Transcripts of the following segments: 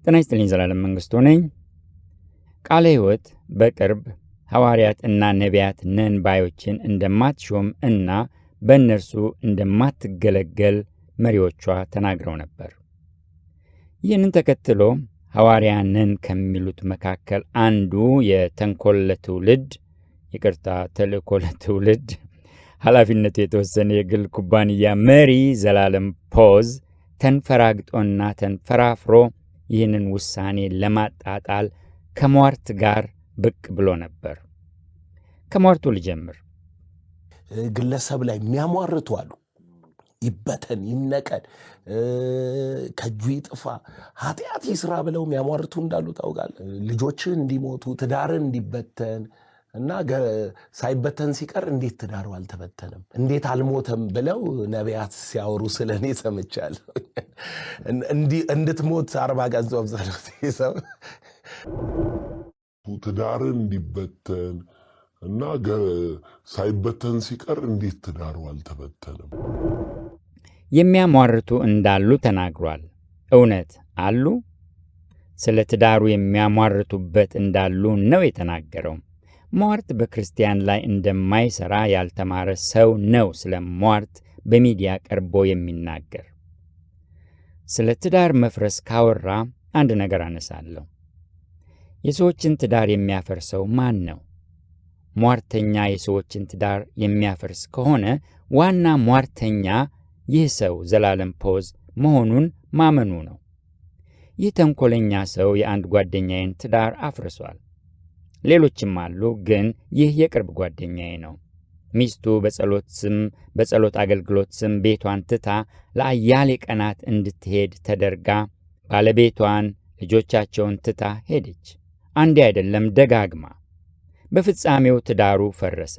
ጤና ይስጥልኝ። ዘላለም መንግስቱ ነኝ። ቃለ ሕይወት በቅርብ ሐዋርያት እና ነቢያት ነን ባዮችን እንደማትሾም እና በእነርሱ እንደማትገለገል መሪዎቿ ተናግረው ነበር። ይህንን ተከትሎ ሐዋርያ ነን ከሚሉት መካከል አንዱ የተንኮል ለትውልድ ተልእኮ ለትውልድ ኃላፊነቱ የተወሰነ የግል ኩባንያ መሪ ዘላለም ፖዝ ተንፈራግጦና ተንፈራፍሮ ይህንን ውሳኔ ለማጣጣል ከሟርት ጋር ብቅ ብሎ ነበር። ከሟርቱ ልጀምር። ግለሰብ ላይ የሚያሟርቱ አሉ። ይበተን፣ ይነቀል፣ ከእጁ ይጥፋ፣ ኃጢአት ይስራ ብለው የሚያሟርቱ እንዳሉ ታውቃለህ። ልጆችን እንዲሞቱ፣ ትዳርን እንዲበተን እና ሳይበተን ሲቀር እንዴት ትዳሩ አልተበተንም፣ እንዴት አልሞተም ብለው ነቢያት ሲያወሩ ስለ እኔ ሰምቻለሁ። እንድትሞት 40 ቀን ጾም ጸሎት ይሰው ትዳርን እንዲበተን እና ሳይበተን ሲቀር እንዴት ትዳሩ አልተበተንም። የሚያሟርቱ እንዳሉ ተናግሯል። እውነት አሉ? ስለ ትዳሩ የሚያሟርቱበት እንዳሉ ነው የተናገረው። ሟርት በክርስቲያን ላይ እንደማይሰራ ያልተማረ ሰው ነው ስለ ሟርት በሚዲያ ቀርቦ የሚናገር። ስለ ትዳር መፍረስ ካወራ አንድ ነገር አነሳለሁ። የሰዎችን ትዳር የሚያፈርሰው ማን ነው? ሟርተኛ የሰዎችን ትዳር የሚያፈርስ ከሆነ ዋና ሟርተኛ ይህ ሰው ዘላለም ፖዝ መሆኑን ማመኑ ነው። ይህ ተንኮለኛ ሰው የአንድ ጓደኛዬን ትዳር አፍርሷል። ሌሎችም አሉ፣ ግን ይህ የቅርብ ጓደኛዬ ነው። ሚስቱ በጸሎት አገልግሎት ስም ቤቷን ትታ ለአያሌ ቀናት እንድትሄድ ተደርጋ ባለቤቷን፣ ልጆቻቸውን ትታ ሄደች። አንዴ አይደለም ደጋግማ። በፍጻሜው ትዳሩ ፈረሰ።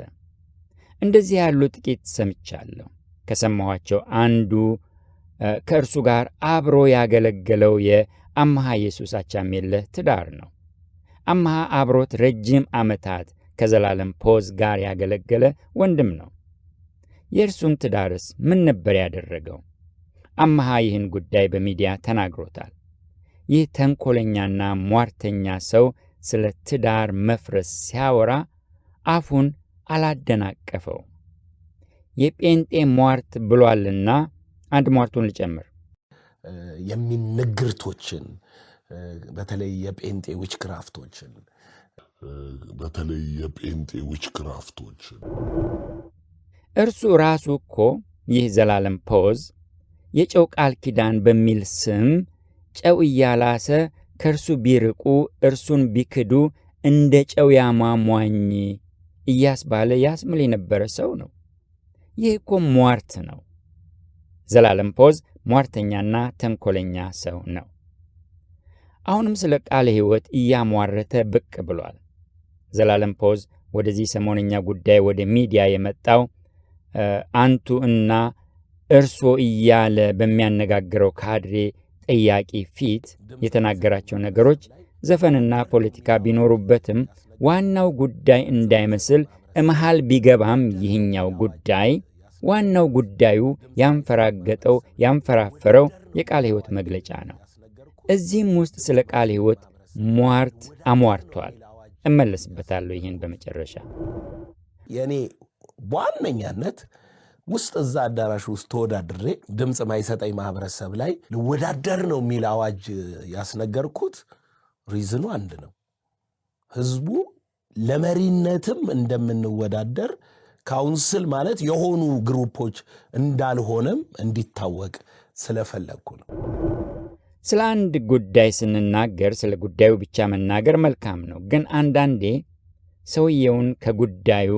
እንደዚህ ያሉ ጥቂት ሰምቻለሁ። ከሰማኋቸው አንዱ ከእርሱ ጋር አብሮ ያገለገለው የአምሃ ኢየሱስ አቻሜለህ ትዳር ነው። አምሃ አብሮት ረጅም ዓመታት ከዘላለም ፖዝ ጋር ያገለገለ ወንድም ነው። የእርሱን ትዳርስ ምን ነበር ያደረገው? አምሃ ይህን ጉዳይ በሚዲያ ተናግሮታል። ይህ ተንኮለኛና ሟርተኛ ሰው ስለ ትዳር መፍረስ ሲያወራ አፉን አላደናቀፈው። የጴንጤ ሟርት ብሏልና አንድ ሟርቱን ልጨምር። የሚንግርቶችን በተለይ የጴንጤ ዊችክራፍቶችን እርሱ ራሱ እኮ ይህ ዘላለም ፖዝ የጨው ቃል ኪዳን በሚል ስም ጨው እያላሰ ከእርሱ ቢርቁ እርሱን ቢክዱ እንደ ጨው ያሟሟኝ እያስባለ ያስምል የነበረ ሰው ነው። ይህ እኮ ሟርት ነው። ዘላለም ፖዝ ሟርተኛና ተንኮለኛ ሰው ነው። አሁንም ስለ ቃለ ሕይወት እያሟረተ ብቅ ብሏል። ዘላለም ፖዝ ወደዚህ ሰሞነኛ ጉዳይ ወደ ሚዲያ የመጣው አንቱ እና እርሶ እያለ በሚያነጋግረው ካድሬ ጠያቂ ፊት የተናገራቸው ነገሮች ዘፈንና ፖለቲካ ቢኖሩበትም ዋናው ጉዳይ እንዳይመስል መሃል ቢገባም ይህኛው ጉዳይ ዋናው ጉዳዩ ያንፈራፈረው የቃለ ሕይወት መግለጫ ነው። እዚህም ውስጥ ስለ ቃለ ሕይወት ሟርት አሟርቷል። እመለስበታለሁ ይህን በመጨረሻ። የእኔ በዋነኛነት ውስጥ እዛ አዳራሽ ውስጥ ተወዳድሬ ድምፅ ማይሰጠኝ ማህበረሰብ ላይ ልወዳደር ነው የሚል አዋጅ ያስነገርኩት ሪዝኑ አንድ ነው። ህዝቡ ለመሪነትም እንደምንወዳደር ካውንስል ማለት የሆኑ ግሩፖች እንዳልሆነም እንዲታወቅ ስለፈለግኩ ነው። ስለ አንድ ጉዳይ ስንናገር ስለ ጉዳዩ ብቻ መናገር መልካም ነው። ግን አንዳንዴ ሰውየውን ከጉዳዩ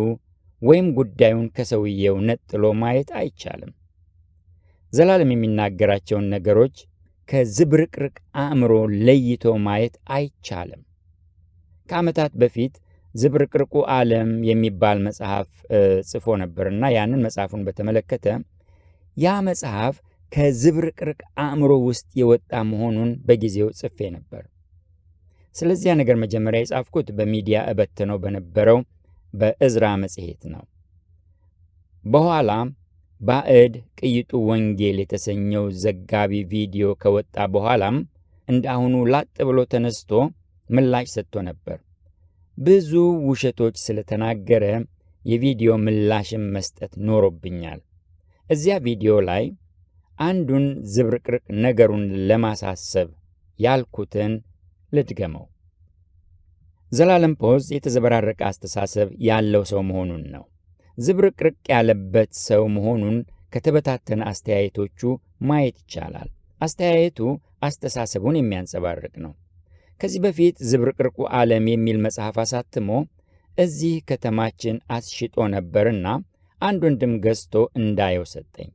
ወይም ጉዳዩን ከሰውየው ነጥሎ ማየት አይቻልም። ዘላለም የሚናገራቸውን ነገሮች ከዝብርቅርቅ አእምሮ ለይቶ ማየት አይቻልም። ከዓመታት በፊት ዝብርቅርቁ ዓለም የሚባል መጽሐፍ ጽፎ ነበርና ያንን መጽሐፉን በተመለከተ ያ መጽሐፍ ከዝብርቅርቅ አእምሮ ውስጥ የወጣ መሆኑን በጊዜው ጽፌ ነበር። ስለዚያ ነገር መጀመሪያ የጻፍኩት በሚዲያ እበትነው በነበረው በእዝራ መጽሔት ነው። በኋላ ባዕድ ቅይጡ ወንጌል የተሰኘው ዘጋቢ ቪዲዮ ከወጣ በኋላም እንደ አሁኑ ላጥ ብሎ ተነስቶ ምላሽ ሰጥቶ ነበር። ብዙ ውሸቶች ስለተናገረ የቪዲዮ ምላሽም መስጠት ኖሮብኛል። እዚያ ቪዲዮ ላይ አንዱን ዝብርቅርቅ ነገሩን ለማሳሰብ ያልኩትን ልድገመው። ዘላለም ፖዝ የተዘበራረቀ አስተሳሰብ ያለው ሰው መሆኑን ነው። ዝብርቅርቅ ያለበት ሰው መሆኑን ከተበታተነ አስተያየቶቹ ማየት ይቻላል። አስተያየቱ አስተሳሰቡን የሚያንጸባርቅ ነው። ከዚህ በፊት ዝብርቅርቁ ዓለም የሚል መጽሐፍ አሳትሞ እዚህ ከተማችን አስሽጦ ነበርና አንድ ወንድም ገዝቶ እንዳየው ሰጠኝ።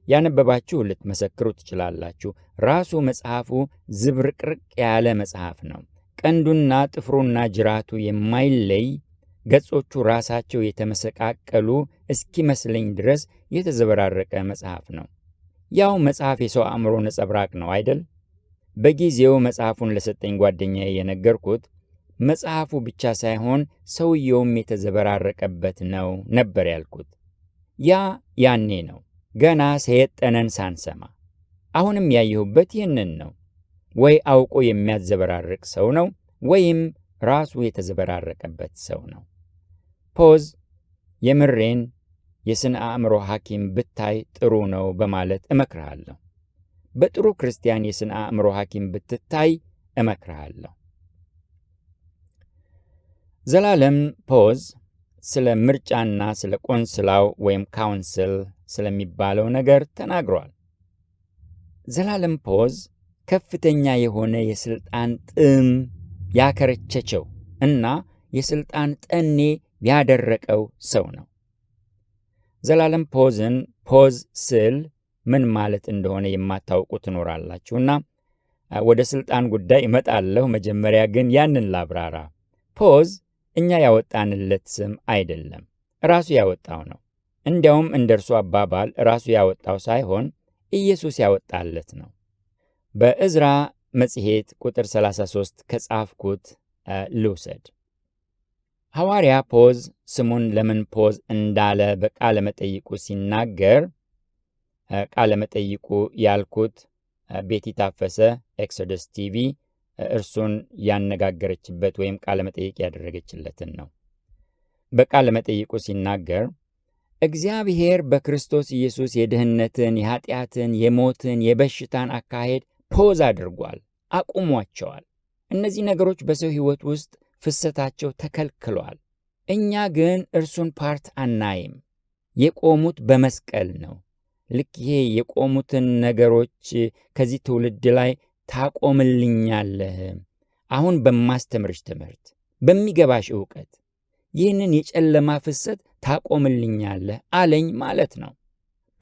ያነበባችሁ ልትመሰክሩ ትችላላችሁ። ራሱ መጽሐፉ ዝብርቅርቅ ያለ መጽሐፍ ነው። ቀንዱና ጥፍሩና ጅራቱ የማይለይ፣ ገጾቹ ራሳቸው የተመሰቃቀሉ እስኪመስለኝ ድረስ የተዘበራረቀ መጽሐፍ ነው። ያው መጽሐፍ የሰው አእምሮ ነጸብራቅ ነው አይደል? በጊዜው መጽሐፉን ለሰጠኝ ጓደኛዬ የነገርኩት መጽሐፉ ብቻ ሳይሆን ሰውየውም የተዘበራረቀበት ነው ነበር ያልኩት። ያኔ ነው ገና ሰየጠነን ሳንሰማ። አሁንም ያየሁበት ይህንን ነው። ወይ አውቆ የሚያዘበራርቅ ሰው ነው ወይም ራሱ የተዘበራረቀበት ሰው ነው። ፖዝ የምሬን የስነ አእምሮ ሐኪም ብታይ ጥሩ ነው በማለት እመክርሃለሁ። በጥሩ ክርስቲያን የስነ አእምሮ ሐኪም ብትታይ እመክርሃለሁ። ዘላለም ፖዝ ስለ ምርጫና ስለ ቆንስላው ወይም ካውንስል ስለሚባለው ነገር ተናግሯል። ዘላለም ፖዝ ከፍተኛ የሆነ የስልጣን ጥም ያከረቸቸው እና የስልጣን ጠኔ ያደረቀው ሰው ነው። ዘላለም ፖዝን ፖዝ ስል ምን ማለት እንደሆነ የማታውቁ ትኖራላችሁና ወደ ስልጣን ጉዳይ እመጣለሁ። መጀመሪያ ግን ያንን ላብራራ። ፖዝ እኛ ያወጣንለት ስም አይደለም፣ ራሱ ያወጣው ነው። እንዲያውም እንደ እርሱ አባባል ራሱ ያወጣው ሳይሆን ኢየሱስ ያወጣለት ነው። በዕዝራ መጽሔት ቁጥር 33 ከጻፍኩት ልውሰድ። ሐዋርያ ፖዝ ስሙን ለምን ፖዝ እንዳለ በቃለ መጠይቁ ሲናገር፣ ቃለ መጠይቁ ያልኩት ቤቲ ታፈሰ ኤክሶደስ ቲቪ እርሱን ያነጋገረችበት ወይም ቃለ መጠይቅ ያደረገችለትን ነው። በቃለ መጠይቁ ሲናገር እግዚአብሔር በክርስቶስ ኢየሱስ የድህነትን፣ የኃጢአትን፣ የሞትን፣ የበሽታን አካሄድ ፖዝ አድርጓል፣ አቁሟቸዋል። እነዚህ ነገሮች በሰው ሕይወት ውስጥ ፍሰታቸው ተከልክሏል። እኛ ግን እርሱን ፓርት አናይም። የቆሙት በመስቀል ነው። ልክ ይሄ የቆሙትን ነገሮች ከዚህ ትውልድ ላይ ታቆምልኛለህ፣ አሁን በማስተምርሽ ትምህርት፣ በሚገባሽ ዕውቀት ይህንን የጨለማ ፍሰት ታቆምልኛለህ አለኝ ማለት ነው።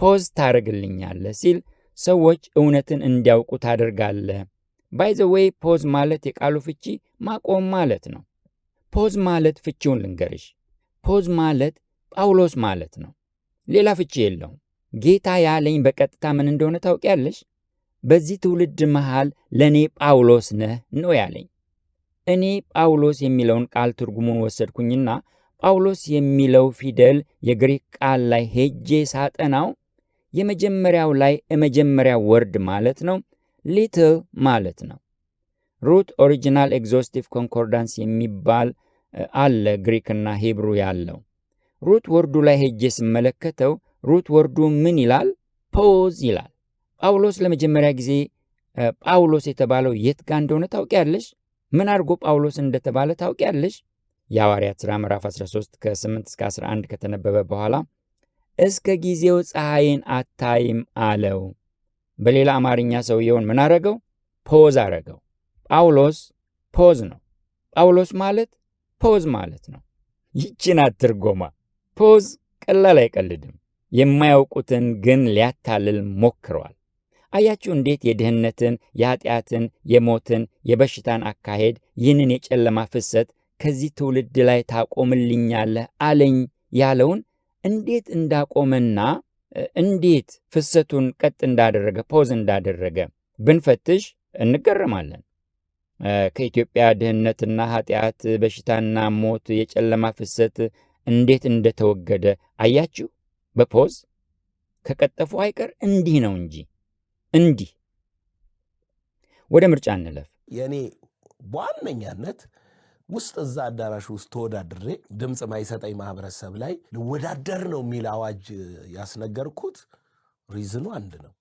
ፖዝ ታደርግልኛለህ ሲል ሰዎች እውነትን እንዲያውቁ ታደርጋለህ። ባይ ዘ ዌይ ፖዝ ማለት የቃሉ ፍቺ ማቆም ማለት ነው። ፖዝ ማለት ፍቺውን ልንገርሽ። ፖዝ ማለት ጳውሎስ ማለት ነው። ሌላ ፍቺ የለውም። ጌታ ያለኝ በቀጥታ ምን እንደሆነ ታውቂያለሽ? በዚህ ትውልድ መሃል ለእኔ ጳውሎስ ነህ ነው ያለኝ። እኔ ጳውሎስ የሚለውን ቃል ትርጉሙን ወሰድኩኝና ጳውሎስ የሚለው ፊደል የግሪክ ቃል ላይ ሄጄ ሳጠናው የመጀመሪያው ላይ የመጀመሪያው ወርድ ማለት ነው ሊትል ማለት ነው። ሩት ኦሪጂናል ኤግዞስቲቭ ኮንኮርዳንስ የሚባል አለ ግሪክና ሂብሩ ያለው። ሩት ወርዱ ላይ ሄጄ ስመለከተው ሩት ወርዱ ምን ይላል? ፖዝ ይላል። ጳውሎስ ለመጀመሪያ ጊዜ ጳውሎስ የተባለው የት ጋር እንደሆነ ታውቂያለሽ? ምን አድርጎ ጳውሎስ እንደተባለ ታውቂያለሽ? የሐዋርያት ሥራ ምዕራፍ 13 ከ8 እስከ 11 ከተነበበ በኋላ እስከ ጊዜው ፀሐይን አታይም አለው። በሌላ አማርኛ ሰውየውን ምን አረገው? ፖዝ አረገው። ጳውሎስ ፖዝ ነው። ጳውሎስ ማለት ፖዝ ማለት ነው። ይህችን አትርጎማ። ፖዝ ቀላል አይቀልድም። የማያውቁትን ግን ሊያታልል ሞክረዋል። አያችሁ እንዴት የድህነትን፣ የኃጢአትን፣ የሞትን፣ የበሽታን አካሄድ ይህንን የጨለማ ፍሰት ከዚህ ትውልድ ላይ ታቆምልኛለህ አለኝ ያለውን እንዴት እንዳቆመና እንዴት ፍሰቱን ቀጥ እንዳደረገ ፖዝ እንዳደረገ ብንፈትሽ እንገረማለን። ከኢትዮጵያ ድህነትና ኃጢአት፣ በሽታና ሞት፣ የጨለማ ፍሰት እንዴት እንደተወገደ አያችሁ። በፖዝ ከቀጠፉ አይቀር እንዲህ ነው እንጂ እንዲህ። ወደ ምርጫ እንለፍ። የእኔ በዋነኛነት ውስጥ እዛ አዳራሽ ውስጥ ተወዳድሬ ድምፅ ማይሰጠኝ ማህበረሰብ ላይ ልወዳደር ነው የሚል አዋጅ ያስነገርኩት ሪዝኑ አንድ ነው።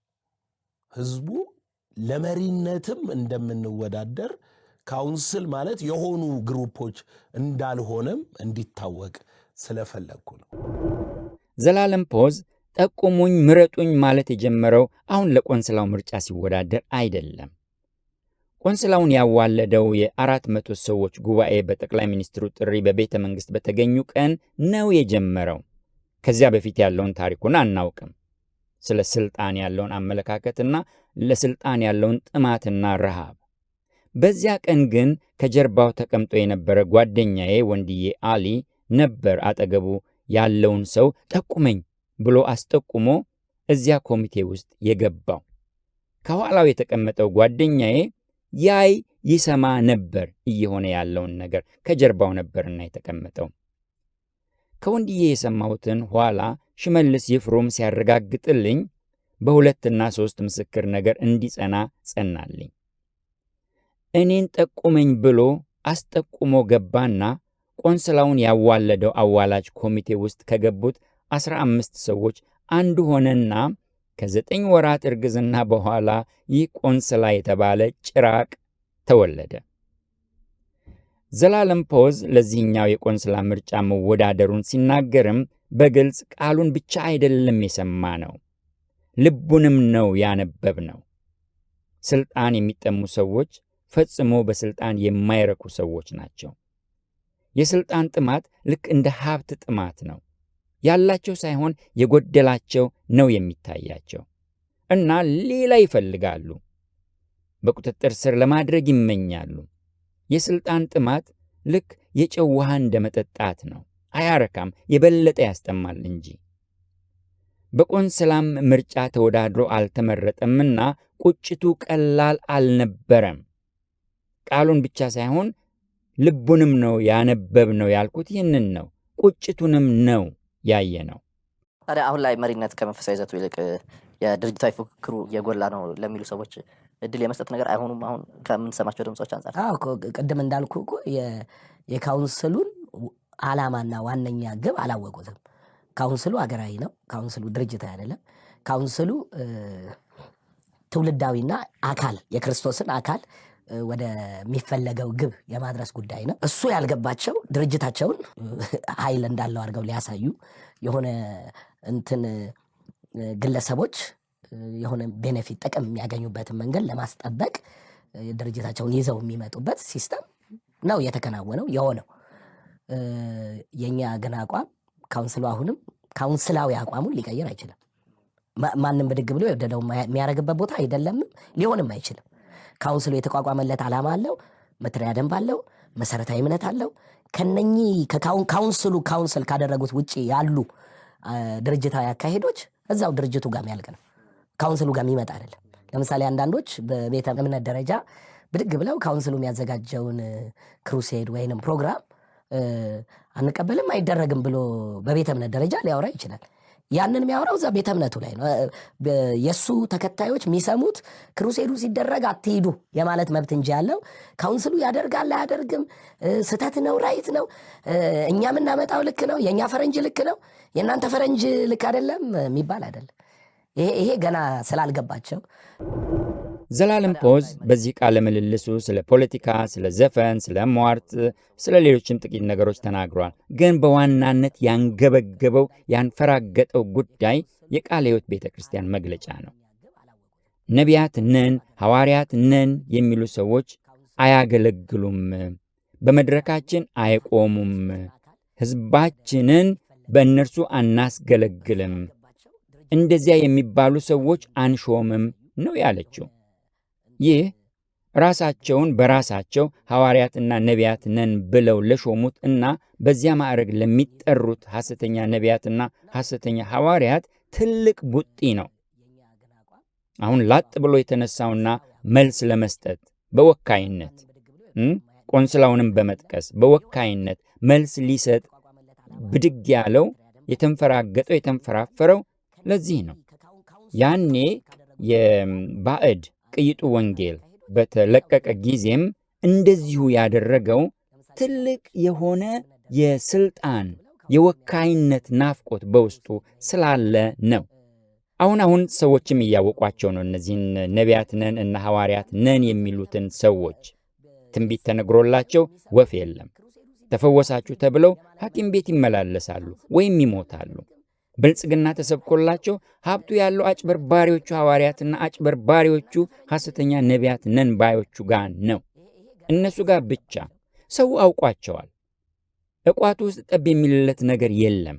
ህዝቡ ለመሪነትም እንደምንወዳደር ካውንስል ማለት የሆኑ ግሩፖች እንዳልሆነም እንዲታወቅ ስለፈለግኩ ነው። ዘላለም ፖዝ ጠቁሙኝ፣ ምረጡኝ ማለት የጀመረው አሁን ለቆንስላው ምርጫ ሲወዳደር አይደለም። ቆንስላውን ያዋለደው የ400 ሰዎች ጉባኤ በጠቅላይ ሚኒስትሩ ጥሪ በቤተ መንግሥት በተገኙ ቀን ነው የጀመረው። ከዚያ በፊት ያለውን ታሪኩን አናውቅም። ስለ ስልጣን ያለውን አመለካከትና ለስልጣን ያለውን ጥማትና ረሃብ። በዚያ ቀን ግን ከጀርባው ተቀምጦ የነበረ ጓደኛዬ ወንድዬ አሊ ነበር አጠገቡ ያለውን ሰው ጠቁመኝ ብሎ አስጠቁሞ እዚያ ኮሚቴ ውስጥ የገባው። ከኋላው የተቀመጠው ጓደኛዬ ያይ ይሰማ ነበር እየሆነ ያለውን ነገር፣ ከጀርባው ነበርና የተቀመጠው። ከወንድዬ የሰማሁትን ኋላ ሽመልስ ይፍሩም ሲያረጋግጥልኝ በሁለትና ሦስት ምስክር ነገር እንዲጸና ጸናልኝ። እኔን ጠቁመኝ ብሎ አስጠቁሞ ገባና ቆንስላውን ያዋለደው አዋላጅ ኮሚቴ ውስጥ ከገቡት 15 ሰዎች አንዱ ሆነና ከ9 ወራት እርግዝና በኋላ ይህ ቆንስላ የተባለ ጭራቅ ተወለደ። ዘላለም ፖዝ ለዚህኛው የቆንስላ ምርጫ መወዳደሩን ሲናገርም በግልጽ ቃሉን ብቻ አይደለም የሰማ ነው፣ ልቡንም ነው ያነበብ ነው። ስልጣን የሚጠሙ ሰዎች ፈጽሞ በስልጣን የማይረኩ ሰዎች ናቸው። የስልጣን ጥማት ልክ እንደ ሀብት ጥማት ነው። ያላቸው ሳይሆን የጎደላቸው ነው የሚታያቸው እና ሌላ ይፈልጋሉ። በቁጥጥር ስር ለማድረግ ይመኛሉ። የስልጣን ጥማት ልክ የጨው ውሃ እንደ መጠጣት ነው። አያረካም፣ የበለጠ ያስጠማል እንጂ። በቆንስላም ምርጫ ተወዳድሮ አልተመረጠምና ቁጭቱ ቀላል አልነበረም። ቃሉን ብቻ ሳይሆን ልቡንም ነው ያነበብ ነው ያልኩት ይህንን ነው። ቁጭቱንም ነው ያየ ነው። ታዲያ አሁን ላይ መሪነት ከመንፈሳዊ ይዘቱ ይልቅ የድርጅታዊ ፉክክሩ የጎላ ነው ለሚሉ ሰዎች እድል የመስጠት ነገር አይሆኑም? አሁን ከምንሰማቸው ድምጾች አንጻር ቅድም እንዳልኩ እኮ የካውንስሉን ዓላማና ዋነኛ ግብ አላወቁትም። ካውንስሉ አገራዊ ነው። ካውንስሉ ድርጅታዊ አይደለም። ካውንስሉ ትውልዳዊና አካል የክርስቶስን አካል ወደሚፈለገው ግብ የማድረስ ጉዳይ ነው። እሱ ያልገባቸው ድርጅታቸውን ኃይል እንዳለው አድርገው ሊያሳዩ የሆነ ግለሰቦች የሆነ ቤኔፊት ጥቅም የሚያገኙበትን መንገድ ለማስጠበቅ ድርጅታቸውን ይዘው የሚመጡበት ሲስተም ነው የተከናወነው የሆነው። የኛ ግን አቋም ካውንስሉ አሁንም ካውንስላዊ አቋሙን ሊቀይር አይችልም። ማንም ብድግ ብሎ የወደደው የሚያደርግበት ቦታ አይደለምም፣ ሊሆንም አይችልም። ካውንስሉ የተቋቋመለት ዓላማ አለው፣ መተዳደሪያ ደንብ አለው፣ መሰረታዊ እምነት አለው። ከነኚህ ካውንስል ካደረጉት ውጪ ያሉ ድርጅታዊ አካሄዶች እዛው ድርጅቱ ጋር የሚያልቅ ነው፣ ካውንስሉ ጋር የሚመጣ አይደለም። ለምሳሌ አንዳንዶች በቤተ እምነት ደረጃ ብድግ ብለው ካውንስሉ የሚያዘጋጀውን ክሩሴድ ወይንም ፕሮግራም አንቀበልም አይደረግም ብሎ በቤተ እምነት ደረጃ ሊያወራ ይችላል። ያንን የሚያወራው እዛ ቤተ እምነቱ ላይ ነው። የእሱ ተከታዮች የሚሰሙት ክሩሴዱ ሲደረግ አትሂዱ የማለት መብት እንጂ ያለው ካውንስሉ ያደርጋል አያደርግም፣ ስተት ነው ራይት ነው፣ እኛ የምናመጣው ልክ ነው፣ የእኛ ፈረንጅ ልክ ነው፣ የእናንተ ፈረንጅ ልክ አይደለም የሚባል አይደለም። ይሄ ገና ስላልገባቸው። ዘላለም ፖዝ በዚህ ቃለ ምልልሱ ስለ ፖለቲካ፣ ስለ ዘፈን፣ ስለ ሟርት፣ ስለ ሌሎችም ጥቂት ነገሮች ተናግሯል። ግን በዋናነት ያንገበገበው ያንፈራገጠው ጉዳይ የቃለ ሕይወት ቤተ ክርስቲያን መግለጫ ነው። ነቢያት ነን፣ ሐዋርያት ነን የሚሉ ሰዎች አያገለግሉም፣ በመድረካችን አይቆሙም፣ ሕዝባችንን በእነርሱ አናስገለግልም፣ እንደዚያ የሚባሉ ሰዎች አንሾምም ነው ያለችው። ይህ ራሳቸውን በራሳቸው ሐዋርያትና ነቢያት ነን ብለው ለሾሙት እና በዚያ ማዕረግ ለሚጠሩት ሐሰተኛ ነቢያትና ሐሰተኛ ሐዋርያት ትልቅ ቡጢ ነው። አሁን ላጥ ብሎ የተነሳውና መልስ ለመስጠት በወካይነት ቆንስላውንም በመጥቀስ በወካይነት መልስ ሊሰጥ ብድግ ያለው የተንፈራገጠው የተንፈራፈረው ለዚህ ነው። ያኔ የባዕድ ቅይጡ ወንጌል በተለቀቀ ጊዜም እንደዚሁ ያደረገው ትልቅ የሆነ የስልጣን የወካይነት ናፍቆት በውስጡ ስላለ ነው። አሁን ሰዎችም እያወቋቸው ነው። እነዚህን ነቢያት ነን እና ሐዋርያት ነን የሚሉትን ሰዎች ትንቢት ተነግሮላቸው ወፍ የለም፣ ተፈወሳችሁ ተብለው ሐኪም ቤት ይመላለሳሉ ወይም ይሞታሉ። ብልጽግና ተሰብኮላቸው ሀብቱ ያለው አጭበርባሪዎቹ ሐዋርያትና አጭበርባሪዎቹ ሐሰተኛ ነቢያት ነን ባዮቹ ጋር ነው። እነሱ ጋር ብቻ ሰው አውቋቸዋል። እቋቱ ውስጥ ጠብ የሚልለት ነገር የለም።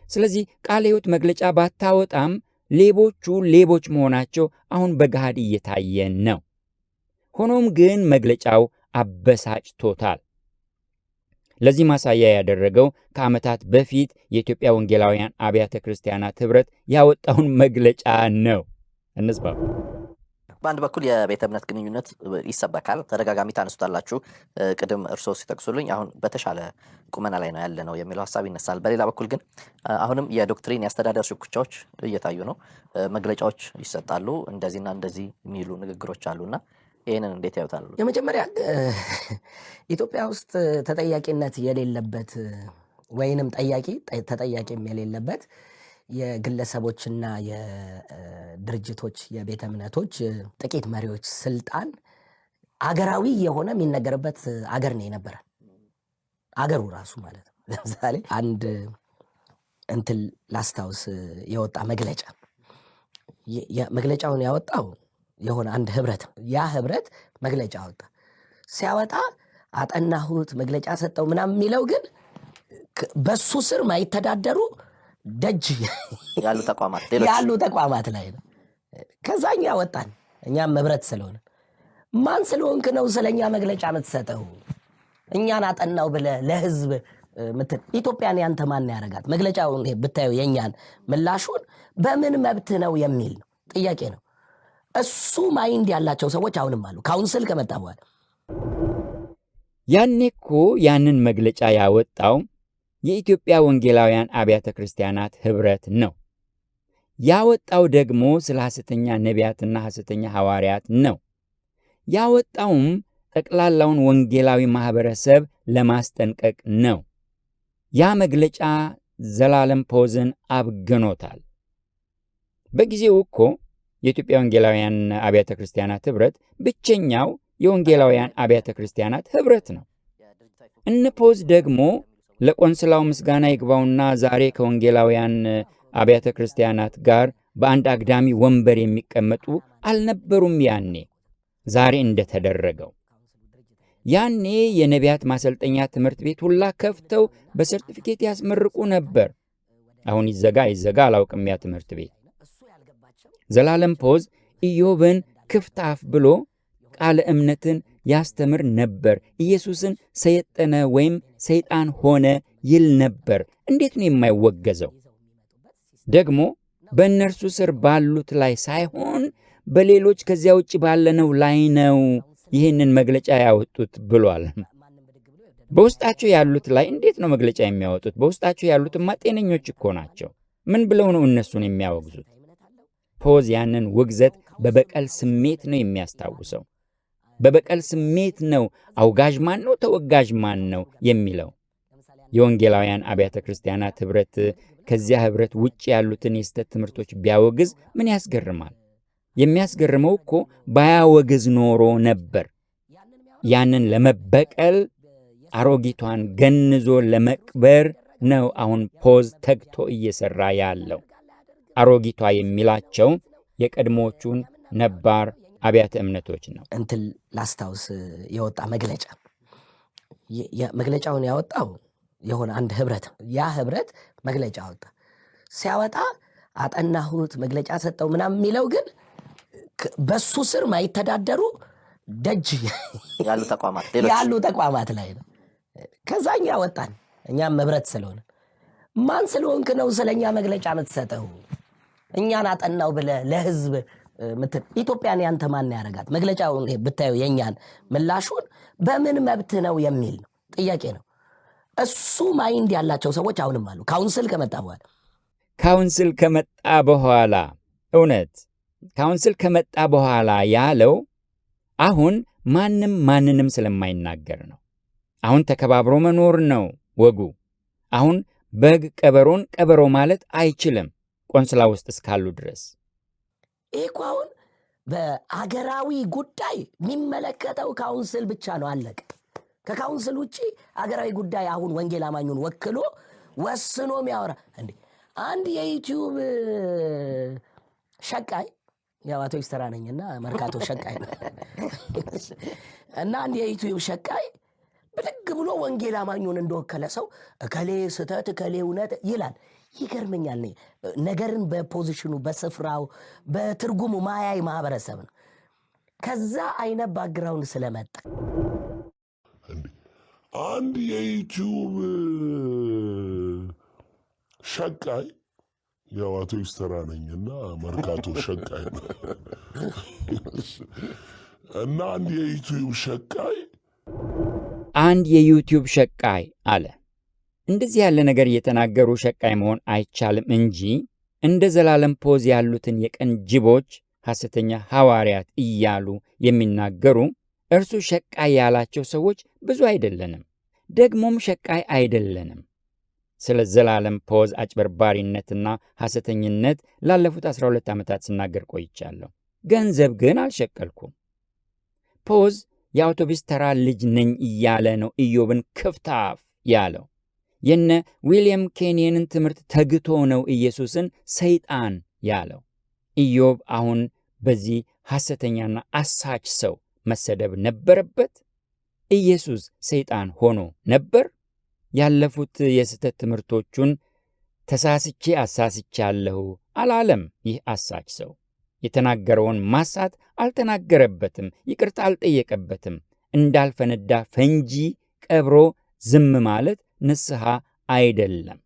ስለዚህ ቃለ ሕይወት መግለጫ ባታወጣም ሌቦቹ ሌቦች መሆናቸው አሁን በገሃድ እየታየ ነው። ሆኖም ግን መግለጫው አበሳጭቶታል። ለዚህ ማሳያ ያደረገው ከዓመታት በፊት የኢትዮጵያ ወንጌላውያን አብያተ ክርስቲያናት ኅብረት ያወጣውን መግለጫ ነው። እንስማው። በአንድ በኩል የቤተ እምነት ግንኙነት ይሰበካል፣ ተደጋጋሚ ታነሱታላችሁ። ቅድም እርስዎ ሲጠቅሱልኝ አሁን በተሻለ ቁመና ላይ ነው ያለ ነው የሚለው ሀሳብ ይነሳል። በሌላ በኩል ግን አሁንም የዶክትሪን የአስተዳደር ሽኩቻዎች እየታዩ ነው። መግለጫዎች ይሰጣሉ፣ እንደዚህና እንደዚህ የሚሉ ንግግሮች አሉና ይህንን እንዴት ያዩታሉ? የመጀመሪያ ኢትዮጵያ ውስጥ ተጠያቂነት የሌለበት ወይንም ተጠያቂም የሌለበት የግለሰቦችና የድርጅቶች የቤተ እምነቶች ጥቂት መሪዎች ስልጣን አገራዊ የሆነ የሚነገርበት አገር ነው የነበረ። አገሩ ራሱ ማለት ነው። ለምሳሌ አንድ እንትን ላስታውስ፣ የወጣ መግለጫውን ያወጣው የሆነ አንድ ህብረት፣ ያ ህብረት መግለጫ አወጣ። ሲያወጣ አጠናሁት መግለጫ ሰጠው ምናምን የሚለው ግን በሱ ስር ማይተዳደሩ ደጅ ያሉ ተቋማት ላይ ነው። ከዛ እኛ ወጣን። እኛም ህብረት ስለሆነ ማን ስለሆንክ ነው ስለኛ መግለጫ የምትሰጠው? እኛን አጠናው ብለህ ለህዝብ ኢትዮጵያን ያንተ ማን ያረጋት? መግለጫውን ብታዩ የኛን ምላሹን በምን መብት ነው የሚል ነው ጥያቄ ነው። እሱ ማይንድ ያላቸው ሰዎች አሁንም አሉ። ካውንስል ከመጣ በኋላ ያኔ እኮ ያንን መግለጫ ያወጣው የኢትዮጵያ ወንጌላውያን አብያተ ክርስቲያናት ኅብረት ነው። ያወጣው ደግሞ ስለ ሐሰተኛ ነቢያትና ሐሰተኛ ሐዋርያት ነው። ያወጣውም ጠቅላላውን ወንጌላዊ ማኅበረሰብ ለማስጠንቀቅ ነው። ያ መግለጫ ዘላለም ፖዝን አብግኖታል። በጊዜው እኮ የኢትዮጵያ ወንጌላውያን አብያተ ክርስቲያናት ኅብረት ብቸኛው የወንጌላውያን አብያተ ክርስቲያናት ኅብረት ነው። እነ ፖዝ ደግሞ ለቆንስላው ምስጋና ይግባውና ዛሬ ከወንጌላውያን አብያተ ክርስቲያናት ጋር በአንድ አግዳሚ ወንበር የሚቀመጡ አልነበሩም። ያኔ ዛሬ እንደተደረገው ያኔ የነቢያት ማሰልጠኛ ትምህርት ቤት ሁላ ከፍተው በሰርቲፊኬት ያስመርቁ ነበር። አሁን ይዘጋ አላውቅም ያ ትምህርት ቤት። ዘላለም ፖዝ ኢዮብን ክፍት አፍ ብሎ ቃለ እምነትን ያስተምር ነበር። ኢየሱስን ሰይጠነ ወይም ሰይጣን ሆነ ይል ነበር። እንዴት ነው የማይወገዘው? ደግሞ በእነርሱ ስር ባሉት ላይ ሳይሆን በሌሎች ከዚያ ውጭ ባለነው ላይ ነው ይህንን መግለጫ ያወጡት ብሏል። በውስጣቸው ያሉት ላይ እንዴት ነው መግለጫ የሚያወጡት? በውስጣቸው ያሉትማ ጤነኞች እኮ ናቸው። ምን ብለው ነው እነሱን የሚያወግዙት? ፖዝ ያንን ውግዘት በበቀል ስሜት ነው የሚያስታውሰው። በበቀል ስሜት ነው አውጋዥ ማን ነው ተወጋዥ ማን ነው የሚለው። የወንጌላውያን አብያተ ክርስቲያናት ኅብረት ከዚያ ኅብረት ውጭ ያሉትን የስተት ትምህርቶች ቢያወግዝ ምን ያስገርማል? የሚያስገርመው እኮ ባያወግዝ ኖሮ ነበር። ያንን ለመበቀል አሮጊቷን ገንዞ ለመቅበር ነው አሁን ፖዝ ተግቶ እየሰራ ያለው። አሮጊቷ የሚላቸው የቀድሞቹን ነባር አብያተ እምነቶች ነው። እንትን ላስታውስ፣ የወጣ መግለጫውን ያወጣው የሆነ አንድ ህብረት፣ ያ ህብረት መግለጫ አወጣ። ሲያወጣ አጠናሁት መግለጫ ሰጠው ምናምን የሚለው ግን በሱ ስር ማይተዳደሩ ደጅ ያሉ ተቋማት ላይ ነው። ከዛ እኛ ወጣን። እኛም ህብረት ስለሆነ ማን ስለሆንክ ነው ስለኛ መግለጫ የምትሰጠው? እኛን አጠናው ብለህ ለህዝብ ኢትዮጵያን ያንተ ማን ያረጋት? መግለጫውን ብታዩ የኛን ምላሹን በምን መብት ነው የሚል ነው ጥያቄ ነው። እሱ ማይንድ ያላቸው ሰዎች አሁንም አሉ። ካውንስል ከመጣ በኋላ እውነት ካውንስል ከመጣ በኋላ ያለው አሁን ማንም ማንንም ስለማይናገር ነው። አሁን ተከባብሮ መኖር ነው ወጉ። አሁን በግ ቀበሮን ቀበሮ ማለት አይችልም ቆንስላ ውስጥ እስካሉ ድረስ። ይህ እኮ አሁን በአገራዊ ጉዳይ የሚመለከተው ካውንስል ብቻ ነው፣ አለቀ። ከካውንስል ውጭ አገራዊ ጉዳይ አሁን ወንጌል አማኙን ወክሎ ወስኖ የሚያወራ እንዴ? አንድ የዩቲዩብ ሸቃይ፣ ያው አቶ ይስተራ ነኝና መርካቶ ሸቃይ ነው እና አንድ የዩቲዩብ ሸቃይ ብድግ ብሎ ወንጌል አማኙን እንደወከለ ሰው እከሌ ስተት እከሌ እውነት ይላል። ይገርመኛል። ነገርን በፖዚሽኑ በስፍራው በትርጉሙ ማያይ ማህበረሰብ ነው። ከዛ አይነት ባክግራውንድ ስለመጣ አንድ የዩቲዩብ ሸቃይ፣ ያው አቶ ይስተራ ነኝና መርካቶ ሸቃይ ነው እና አንድ የዩቲዩብ ሸቃይ አለ። እንደዚህ ያለ ነገር እየተናገሩ ሸቃይ መሆን አይቻልም እንጂ እንደ ዘላለም ፖዝ ያሉትን የቀን ጅቦች ሐሰተኛ ሐዋርያት እያሉ የሚናገሩ እርሱ ሸቃይ ያላቸው ሰዎች ብዙ አይደለንም፣ ደግሞም ሸቃይ አይደለንም። ስለ ዘላለም ፖዝ አጭበርባሪነትና ሐሰተኝነት ላለፉት 12 ዓመታት ስናገር ቆይቻለሁ። ገንዘብ ግን አልሸቀልኩም። ፖዝ የአውቶቡስ ተራ ልጅ ነኝ እያለ ነው ኢዮብን ክፍታፍ ያለው። የነ ዊልያም ኬንየንን ትምህርት ተግቶ ነው ኢየሱስን ሰይጣን ያለው። ኢዮብ አሁን በዚህ ሐሰተኛና አሳች ሰው መሰደብ ነበረበት? ኢየሱስ ሰይጣን ሆኖ ነበር? ያለፉት የስህተት ትምህርቶቹን ተሳስቼ አሳስቻለሁ አላለም። ይህ አሳች ሰው የተናገረውን ማሳት አልተናገረበትም፣ ይቅርታ አልጠየቀበትም። እንዳልፈነዳ ፈንጂ ቀብሮ ዝም ማለት ንስሐ አይደለም።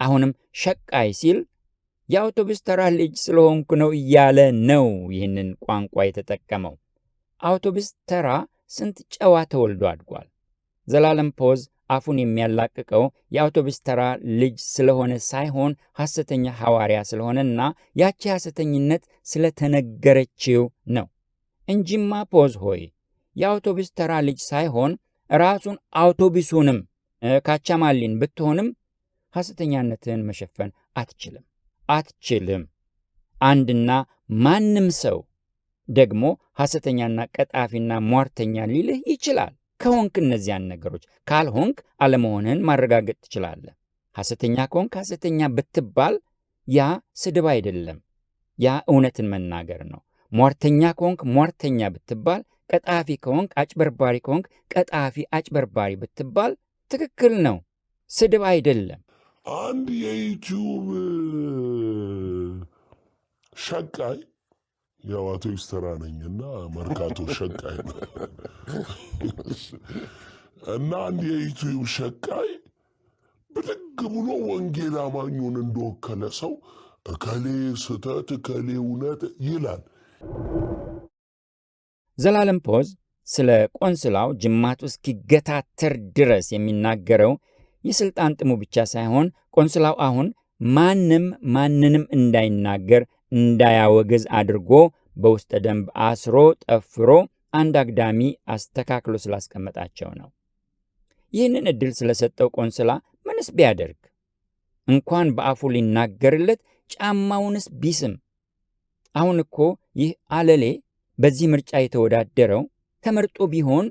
አሁንም ሸቃይ ሲል የአውቶቡስ ተራ ልጅ ስለሆንኩ ነው እያለ ነው ይህንን ቋንቋ የተጠቀመው። አውቶቡስ ተራ ስንት ጨዋ ተወልዶ አድጓል። ዘላለም ፖዝ አፉን የሚያላቅቀው የአውቶቡስ ተራ ልጅ ስለሆነ ሳይሆን ሐሰተኛ ሐዋርያ ስለሆነና ያቺ ሐሰተኝነት ስለተነገረችው ነው እንጂማ ፖዝ ሆይ የአውቶቡስ ተራ ልጅ ሳይሆን ራሱን አውቶቡሱንም ካቻማሊን ብትሆንም ሐሰተኛነትን መሸፈን አትችልም። አንድና ማንም ሰው ደግሞ ሐሰተኛና ቀጣፊና ሟርተኛ ሊልህ ይችላል። ከሆንክ እነዚያን ነገሮች፣ ካልሆንክ አለመሆንህን ማረጋገጥ ትችላለህ። ሐሰተኛ ከሆንክ ሐሰተኛ ብትባል ያ ስድብ አይደለም፣ ያ እውነትን መናገር ነው። ሟርተኛ ከሆንክ ሟርተኛ ብትባል፣ ቀጣፊ ከሆንክ አጭበርባሪ ከሆንክ ቀጣፊ አጭበርባሪ ብትባል ትክክል ነው፣ ስድብ አይደለም። አንድ የዩቲዩብ ሸቃይ፣ ያው አቶ ይስተራ ነኝና መርካቶ ሸቃይ ነው እና አንድ የዩቲዩብ ሸቃይ ብድግ ብሎ ወንጌል አማኙን እንደወከለ ሰው እከሌ ስተት እከሌ እውነት ይላል። ዘላለም ፖዝ ስለ ቆንስላው ጅማቱ እስኪገታተር ድረስ የሚናገረው የሥልጣን ጥሙ ብቻ ሳይሆን ቆንስላው አሁን ማንንም እንዳይናገር እንዳያወግዝ አድርጎ በውስጠ ደንብ አስሮ ጠፍሮ አንድ አግዳሚ አስተካክሎ ስላስቀመጣቸው ነው። ይህንን ዕድል ስለሰጠው ቆንስላ ምንስ ቢያደርግ እንኳን በአፉ ሊናገርለት ጫማውንስ ቢስም። አሁን እኮ ይህ አለሌ በዚህ ምርጫ የተወዳደረው ተመርጦ ቢሆን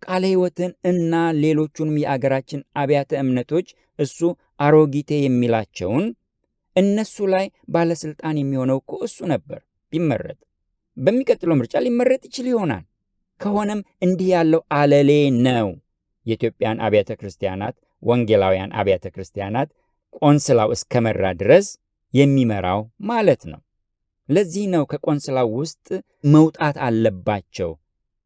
ቃለ ሕይወትን እና ሌሎቹንም የአገራችን አብያተ እምነቶች እሱ አሮጊቴ የሚላቸውን እነሱ ላይ ባለሥልጣን የሚሆነው እኮ እሱ ነበር ቢመረጥ። በሚቀጥለው ምርጫ ሊመረጥ ይችል ይሆናል። ከሆነም እንዲህ ያለው አለሌ ነው የኢትዮጵያን አብያተ ክርስቲያናት ወንጌላውያን አብያተ ክርስቲያናት ቆንስላው እስከመራ ድረስ የሚመራው ማለት ነው። ለዚህ ነው ከቆንስላው ውስጥ መውጣት አለባቸው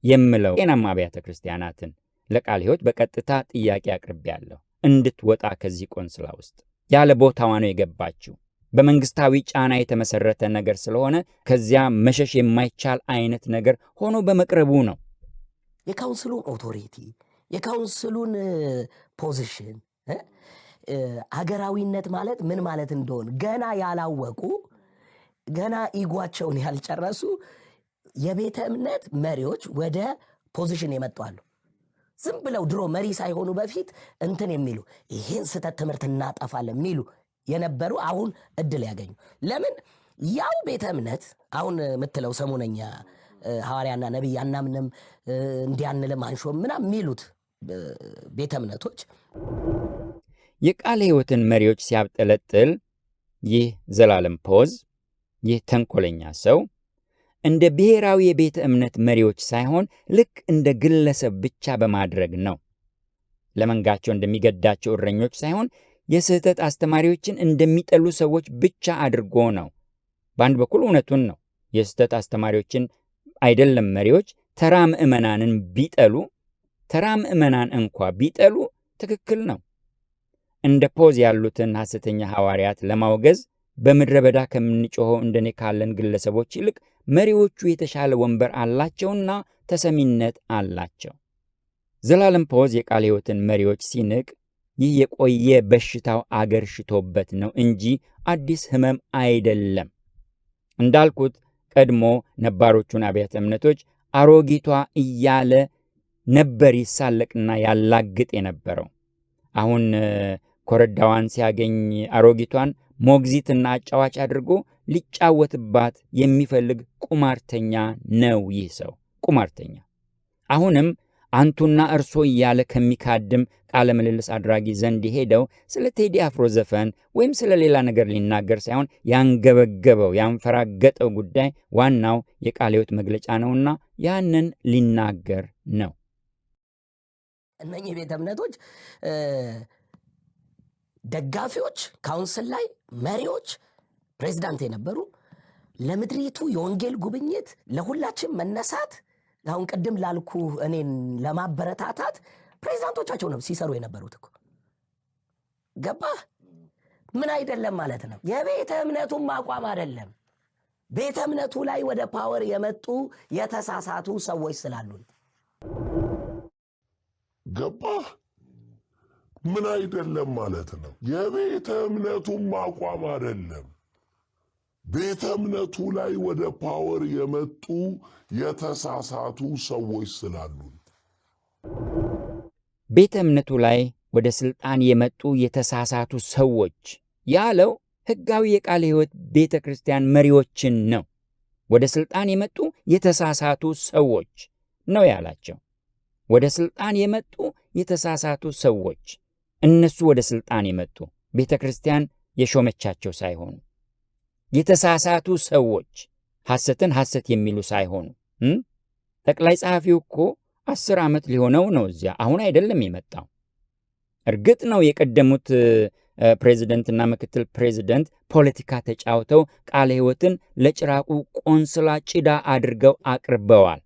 የምለው። ጤናማ አብያተ ክርስቲያናትን ለቃለ ሕይወት በቀጥታ ጥያቄ አቅርቤያለሁ። እንድትወጣ ከዚህ ቆንስላ ውስጥ ያለ ቦታዋ ነው የገባችው። በመንግስታዊ ጫና የተመሰረተ ነገር ስለሆነ ከዚያ መሸሽ የማይቻል አይነት ነገር ሆኖ በመቅረቡ ነው። የካውንስሉን ኦቶሪቲ፣ የካውንስሉን ፖዚሽን፣ አገራዊነት ማለት ምን ማለት እንደሆነ ገና ያላወቁ፣ ገና ኢጓቸውን ያልጨረሱ የቤተ እምነት መሪዎች ወደ ፖዚሽን የመጡ አሉ። ዝም ብለው ድሮ መሪ ሳይሆኑ በፊት እንትን የሚሉ ይህን ስህተት ትምህርት እናጠፋለን የሚሉ የነበሩ አሁን እድል ያገኙ። ለምን? ያው ቤተ እምነት አሁን የምትለው ሰሞነኛ ሐዋርያና ነቢይ አናምንም እንዲያንልም አንሾም ምናምን የሚሉት ቤተ እምነቶች የቃለ ሕይወትን መሪዎች ሲያብጠለጥል ይህ ዘላለም ፖዝ፣ ይህ ተንኮለኛ ሰው እንደ ብሔራዊ የቤተ እምነት መሪዎች ሳይሆን ልክ እንደ ግለሰብ ብቻ በማድረግ ነው። ለመንጋቸው እንደሚገዳቸው እረኞች ሳይሆን የስህተት አስተማሪዎችን እንደሚጠሉ ሰዎች ብቻ አድርጎ ነው። በአንድ በኩል እውነቱን ነው። የስህተት አስተማሪዎችን አይደለም መሪዎች ተራ ምዕመናንን ቢጠሉ፣ ተራ ምዕመናን እንኳ ቢጠሉ ትክክል ነው። እንደ ፖዝ ያሉትን ሐሰተኛ ሐዋርያት ለማውገዝ በምድረ በዳ ከምንጮኸው እንደኔ ካለን ግለሰቦች ይልቅ መሪዎቹ የተሻለ ወንበር አላቸውና ተሰሚነት አላቸው። ዘላለም ፖዝ የቃለ ሕይወትን መሪዎች ሲንቅ ይህ የቆየ በሽታው አገር ሽቶበት ነው እንጂ አዲስ ሕመም አይደለም። እንዳልኩት ቀድሞ ነባሮቹን አብያተ እምነቶች አሮጊቷ እያለ ነበር ይሳለቅና ያላግጥ የነበረው። አሁን ኮረዳዋን ሲያገኝ አሮጊቷን ሞግዚትና አጫዋች አድርጎ ሊጫወትባት የሚፈልግ ቁማርተኛ ነው ይህ ሰው፣ ቁማርተኛ። አሁንም አንቱና እርሶ እያለ ከሚካድም ቃለ ምልልስ አድራጊ ዘንድ ሄደው ስለ ቴዲ አፍሮ ዘፈን ወይም ስለ ሌላ ነገር ሊናገር ሳይሆን ያንገበገበው ያንፈራገጠው ጉዳይ ዋናው የቃለ ሕይወት መግለጫ ነውና ያንን ሊናገር ነው። እነኚህ ቤተ እምነቶች ደጋፊዎች፣ ካውንስል ላይ መሪዎች፣ ፕሬዚዳንት የነበሩ ለምድሪቱ የወንጌል ጉብኝት ለሁላችን መነሳት አሁን ቅድም ላልኩ እኔን ለማበረታታት ፕሬዚዳንቶቻቸው ነው ሲሰሩ የነበሩት እኮ ገባህ? ምን አይደለም ማለት ነው። የቤተ እምነቱም አቋም አይደለም። ቤተ እምነቱ ላይ ወደ ፓወር የመጡ የተሳሳቱ ሰዎች ስላሉን ገባህ? ምን አይደለም ማለት ነው። የቤተ እምነቱም አቋም አይደለም። ቤተ እምነቱ ላይ ወደ ፓወር የመጡ የተሳሳቱ ሰዎች ስላሉን ቤተ እምነቱ ላይ ወደ ሥልጣን የመጡ የተሳሳቱ ሰዎች ያለው ሕጋዊ የቃለ ሕይወት ቤተ ክርስቲያን መሪዎችን ነው። ወደ ሥልጣን የመጡ የተሳሳቱ ሰዎች ነው ያላቸው። ወደ ሥልጣን የመጡ የተሳሳቱ ሰዎች፣ እነሱ ወደ ሥልጣን የመጡ ቤተ ክርስቲያን የሾመቻቸው ሳይሆኑ የተሳሳቱ ሰዎች፣ ሐሰትን ሐሰት የሚሉ ሳይሆኑ። ጠቅላይ ጸሐፊው እኮ 10 ዓመት ሊሆነው ነው እዚያ፣ አሁን አይደለም የመጣው። እርግጥ ነው የቀደሙት ፕሬዚደንትና ምክትል ፕሬዚደንት ፖለቲካ ተጫውተው ቃለ ሕይወትን ለጭራቁ ቆንስላ ጭዳ አድርገው አቅርበዋል።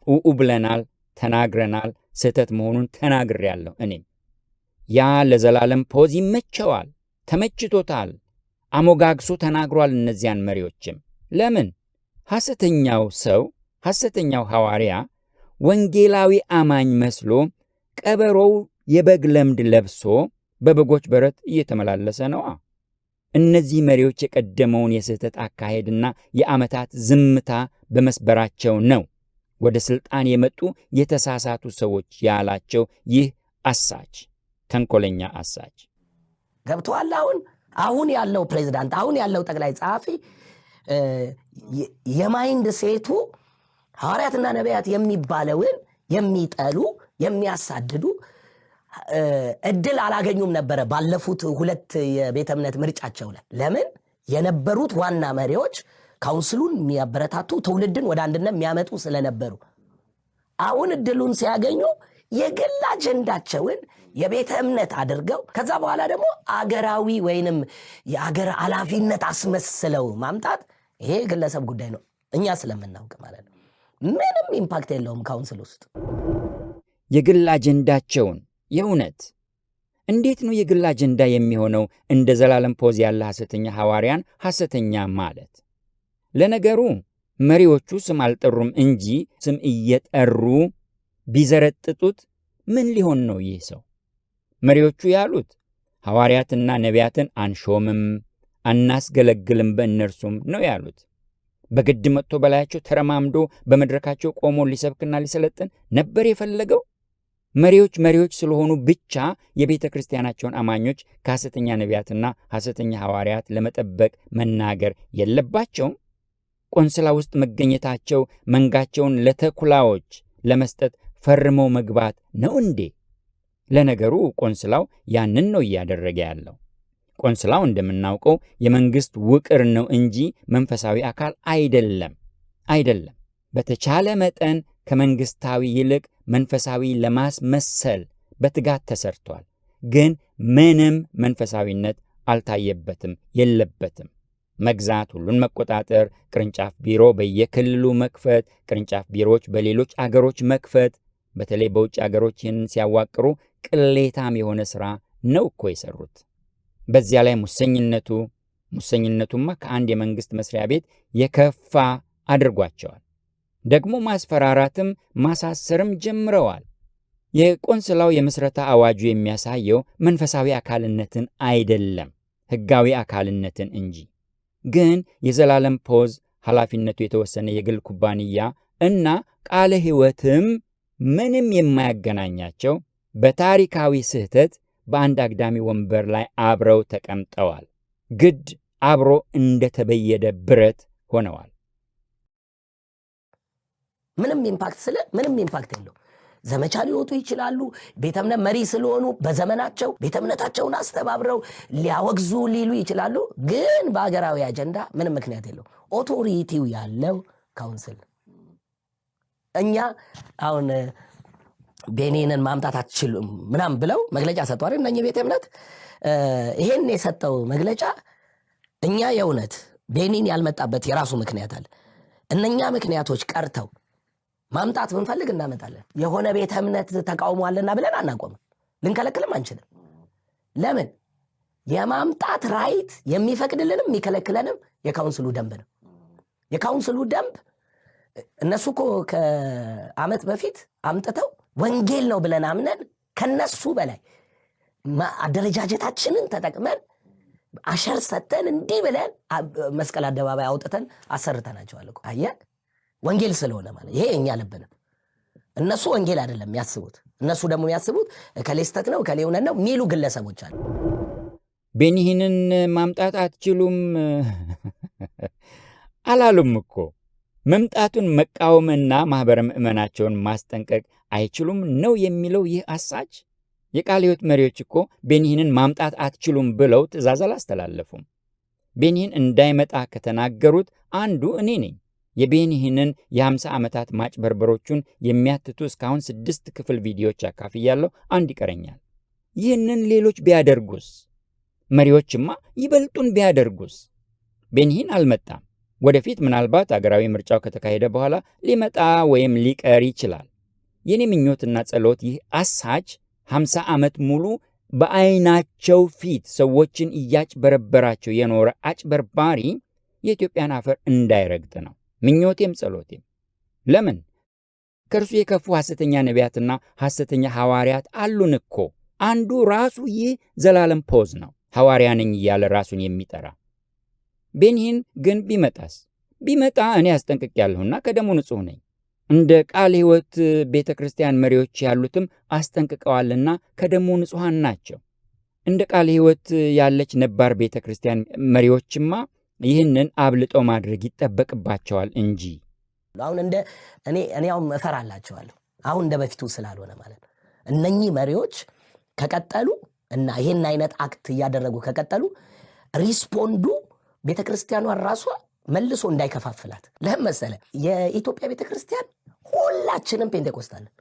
ኡኡ ብለናል፣ ተናግረናል፣ ስህተት መሆኑን ተናግሬያለሁ። እኔም ያ ለዘላለም ፖዝ ይመቸዋል፣ ተመችቶታል፣ አሞጋግሶ ተናግሯል። እነዚያን መሪዎችም ለምን ሐሰተኛው ሰው ሐሰተኛው ሐዋርያ ወንጌላዊ አማኝ መስሎ ቀበሮው የበግ ለምድ ለብሶ በበጎች በረት እየተመላለሰ ነዋ። እነዚህ መሪዎች የቀደመውን የስህተት አካሄድና የዓመታት ዝምታ በመስበራቸው ነው ወደ ሥልጣን የመጡ የተሳሳቱ ሰዎች ያላቸው ይህ አሳች፣ ተንኮለኛ አሳች። ገብቶሃል? አሁን ያለው ፕሬዚዳንት፣ አሁን ያለው ጠቅላይ ጸሐፊ የማይንድ ሴቱ ሐዋርያትና ነቢያት የሚባለውን የሚጠሉ የሚያሳድዱ እድል አላገኙም ነበረ ባለፉት 2 የቤተ እምነት ምርጫቸው ላይ። ለምን? የነበሩት ዋና መሪዎች ካውንስሉን የሚያበረታቱ ትውልድን ወደ አንድነት የሚያመጡ ስለነበሩ አሁን እድሉን ሲያገኙ የግል አጀንዳቸውን የቤተ እምነት አድርገው ከዛ በኋላ ደግሞ አገራዊ ወይንም የአገር ኃላፊነት አስመስለው ማምጣት ይሄ ግለሰብ ጉዳይ ነው፣ እኛ ስለምናውቅ ማለት ነው። ምንም ኢምፓክት የለውም ካውንስል ውስጥ የግል አጀንዳቸውን። የእውነት እንዴት ነው የግል አጀንዳ የሚሆነው? እንደ ዘላለም ፖዝ ያለ ሐሰተኛ ሐዋርያን ሐሰተኛ ማለት። ለነገሩ መሪዎቹ ስም አልጠሩም እንጂ ስም እየጠሩ ቢዘረጥጡት ምን ሊሆን ነው ይህ ሰው? መሪዎቹ ያሉት ሐዋርያትና ነቢያትን አንሾምም፣ አናስገለግልም በእነርሱም ነው ያሉት። በግድ መጥቶ በላያቸው ተረማምዶ በመድረካቸው ቆሞ ሊሰብክና ሊሰለጥን ነበር የፈለገው? መሪዎች ስለሆኑ ብቻ የቤተ ክርስቲያናቸውን አማኞች ከሐሰተኛ ነቢያትና ሐሰተኛ ሐዋርያት ለመጠበቅ መናገር የለባቸውም? ቆንስላ ውስጥ መገኘታቸው መንጋቸውን ለተኩላዎች ለመስጠት ፈርመው መግባት ነው እንዴ? ለነገሩ ቆንስላው ያንን ነው እያደረገ ያለው። ቆንስላው እንደምናውቀው የመንግስት ውቅር ነው እንጂ መንፈሳዊ አካል አይደለም። በተቻለ መጠን ከመንግስታዊ ይልቅ መንፈሳዊ ለማስመሰል በትጋት ተሰርቷል። ግን ምንም መንፈሳዊነት አልታየበትም፣ የለበትም። መግዛት፣ ሁሉን መቆጣጠር፣ ቅርንጫፍ ቢሮ በየክልሉ መክፈት፣ ቅርንጫፍ ቢሮዎች በሌሎች አገሮች መክፈት፣ በተለይ በውጭ አገሮች ይህንን ሲያዋቅሩ ቅሌታም የሆነ ሥራ ነው እኮ የሰሩት። በዚያ ላይ ሙሰኝነቱማ ከአንድ የመንግሥት መስሪያ ቤት የከፋ አድርጓቸዋል። ደግሞ ማስፈራራትም ማሳሰርም ጀምረዋል። የቆንስላው የምስረታ አዋጁ የሚያሳየው መንፈሳዊ አካልነትን አይደለም፣ ሕጋዊ አካልነትን እንጂ። ግን የዘላለም ፖዝ ኃላፊነቱ የተወሰነ የግል ኩባንያ እና ቃለ ሕይወትም ምንም የማያገናኛቸው በታሪካዊ ስህተት በአንድ አግዳሚ ወንበር ላይ አብረው ተቀምጠዋል። ግድ አብሮ እንደተበየደ ብረት ሆነዋል። ምንም ኢምፓክት የለው። ዘመቻ ሊወጡ ይችላሉ። ቤተ እምነት መሪ ስለሆኑ በዘመናቸው ቤተ እምነታቸውን አስተባብረው ሊያወግዙ ሊሉ ይችላሉ። ግን በአገራዊ አጀንዳ ምንም ምክንያት የለው። ኦቶሪቲው ያለው ካውንስል። እኛ አሁን ቤኒንን ማምጣት አትችሉም ምናምን ብለው መግለጫ ሰጥቷል። እነኚህ ቤተ እምነት ይሄን የሰጠው መግለጫ እኛ የእውነት ቤኒን ያልመጣበት የራሱ ምክንያት አለ። እነኛ ምክንያቶች ቀርተው ማምጣት ብንፈልግ እናመጣለን። የሆነ ቤተ እምነት ተቃውሟልና ብለን አናቆምም፣ ልንከለክልም አንችልም። ለምን? የማምጣት ራይት የሚፈቅድልንም የሚከለክለንም የካውንስሉ ደንብ ነው። የካውንስሉ ደንብ እነሱ እኮ ከዓመት በፊት አምጥተው ወንጌል ነው ብለን አምነን ከነሱ በላይ አደረጃጀታችንን ተጠቅመን አሸር ሰተን እንዲህ ብለን መስቀል አደባባይ አውጥተን አሰርተናቸዋል እኮ። አየህ፣ ወንጌል ስለሆነ ማለት ይሄ እኛ ልብ ነው። እነሱ ወንጌል አይደለም የሚያስቡት። እነሱ ደግሞ የሚያስቡት እከሌ ስተት ነው እከሌ እውነት ነው የሚሉ ግለሰቦች አሉ። ቤኒንን ማምጣት አትችሉም አላሉም እኮ። መምጣቱን መቃወምና ማኅበረ ምዕመናቸውን ማስጠንቀቅ አይችሉም ነው የሚለው ይህ አሳች። የቃለ ሕይወት መሪዎች እኮ ቤኒንን ማምጣት አትችሉም ብለው ትእዛዝ አላስተላለፉም። ቤኒን እንዳይመጣ ከተናገሩት አንዱ እኔ ነኝ። የቤኒንን የ50 ዓመታት ማጭበርበሮቹን የሚያትቱ እስካሁን 6 ክፍል ቪዲዮዎች አካፍያለሁ፣ አንድ ይቀረኛል። ይህንን ሌሎች ቢያደርጉስ? መሪዎችማ ይበልጡን ቢያደርጉስ? ቤኒን አልመጣም። ወደፊት ምናልባት አገራዊ ምርጫው ከተካሄደ በኋላ ሊመጣ ወይም ሊቀር ይችላል። የኔ ምኞትና ጸሎት ይህ አሳች 50 ዓመት ሙሉ በዓይናቸው ፊት ሰዎችን እያጭበረበራቸው የኖረ አጭበርባሪ የኢትዮጵያን አፈር እንዳይረግጥ ነው ምኞቴም ጸሎቴም። ለምን? ከእርሱ የከፉ ሐሰተኛ ነቢያትና ሐሰተኛ ሐዋርያት አሉን እኮ። አንዱ ራሱ ይህ ዘላለም ፖዝ ነው፣ ሐዋርያ ነኝ እያለ ራሱን የሚጠራ። ቤኒን ግን ቢመጣ እኔ አስጠንቅቄያለሁና ከደሙ ንጹሕ ነኝ። እንደ ቃለ ሕይወት ቤተ ክርስቲያን መሪዎች ያሉትም አስጠንቅቀዋልና ከደሙ ንጹሐን ናቸው። እንደ ቃለ ሕይወት ያለች ነባር ቤተ ክርስቲያን መሪዎችማ ይህንን አብልጠው ማድረግ ይጠበቅባቸዋል እንጂ። አሁን እኔ አሁን እፈራላቸዋለሁ። አሁን እንደ በፊቱ ስላልሆነ ማለት ነው። እነኚህ መሪዎች ከቀጠሉ እና ይህን አይነት አክት እያደረጉ ከቀጠሉ ሪስፖንዱ ቤተ ክርስቲያኗን ራሷ መልሶ እንዳይከፋፍላት። ለምን መሰለ? የኢትዮጵያ ቤተ ክርስቲያን ሁላችንም ፔንቴኮስታለን፣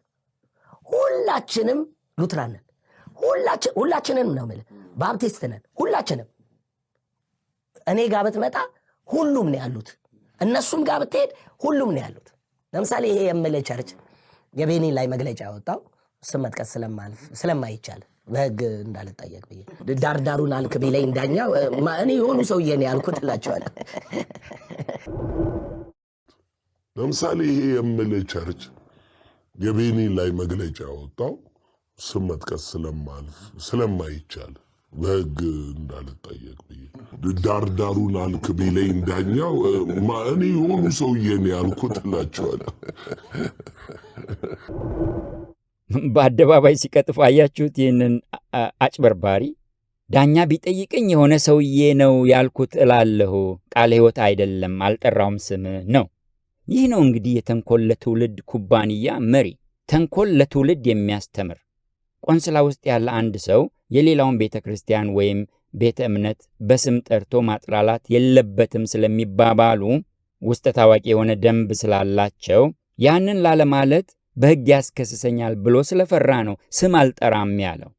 ሁላችንም ሉትራንን፣ ሁላችንም ነው የምልህ፣ ባፕቲስት ነን ሁላችንም። እኔ ጋር ብትመጣ ሁሉም ነው ያሉት፣ እነሱም ጋር ብትሄድ ሁሉም ነው ያሉት። ለምሳሌ ይሄ የምልህ ቸርች የቤኒን ላይ መግለጫ ያወጣው ስም መጥቀስ ስለማይቻል በሕግ እንዳልጠየቅ ብዬ ዳርዳሩን አልክ ቢለኝ እንዳኛ እኔ የሆኑ ሰውዬ ነው ያልኩት እላቸዋለሁ። ለምሳሌ ይሄ የምልህ ቸርች የቤኒን ላይ መግለጫ ያወጣው ስም መጥቀስ ስለማይቻል በሕግ እንዳልጠየቅ ብዬ ዳርዳሩን አልክ ቢለኝ ዳኛው እኔ የሆኑ ሰውዬን ያልኩት እላቸዋለሁ። በአደባባይ ሲቀጥፍ አያችሁት? ይህንን አጭበርባሪ ዳኛ ቢጠይቀኝ የሆነ ሰውዬ ነው ያልኩት እላለሁ፣ ቃለ ሕይወት አይደለም፣ አልጠራውም ስም ነው። ይህ ነው እንግዲህ የተንኮል ለትውልድ ኩባንያ መሪ፣ ተንኮል ለትውልድ የሚያስተምር። ቆንስላ ውስጥ ያለ አንድ ሰው የሌላውን ቤተ ክርስቲያን ወይም ቤተ እምነት በስም ጠርቶ ማጥላላት የለበትም ስለሚባባሉ ውስጥ ታዋቂ የሆነ ደንብ ስላላቸው ያንን ላለማለት በሕግ ያስከስሰኛል ብሎ ስለፈራ ነው ስም አልጠራም ያለው።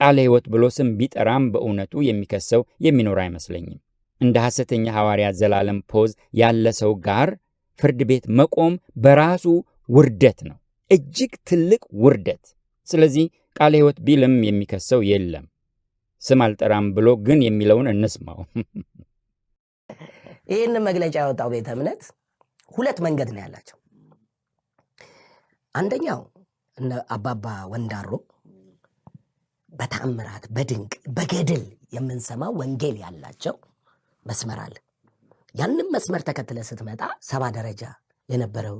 ቃለ ሕይወት ብሎ ስም ቢጠራም በእውነቱ የሚከሰው የሚኖር አይመስለኝም። እንደ ሐሰተኛ ሐዋርያ ዘላለም ፖዝ ያለ ሰው ጋር ፍርድ ቤት መቆም በራሱ ውርደት ነው፣ እጅግ ትልቅ ውርደት። ስለዚህ ቃለ ሕይወት ቢልም የሚከሰው የለም። ስም አልጠራም ብሎ ግን የሚለውን እንስማው። ይህን መግለጫ ያወጣው ቤተ እምነት ሁለት መንገድ ነው ያላቸው። አንደኛው እነ አባባ ወንዳሮ በታምራት በድንቅ በገድል የምንሰማው ወንጌል ያላቸው መስመር አለ። ያንም መስመር ተከትለ ስትመጣ 70 ደረጃ የነበረው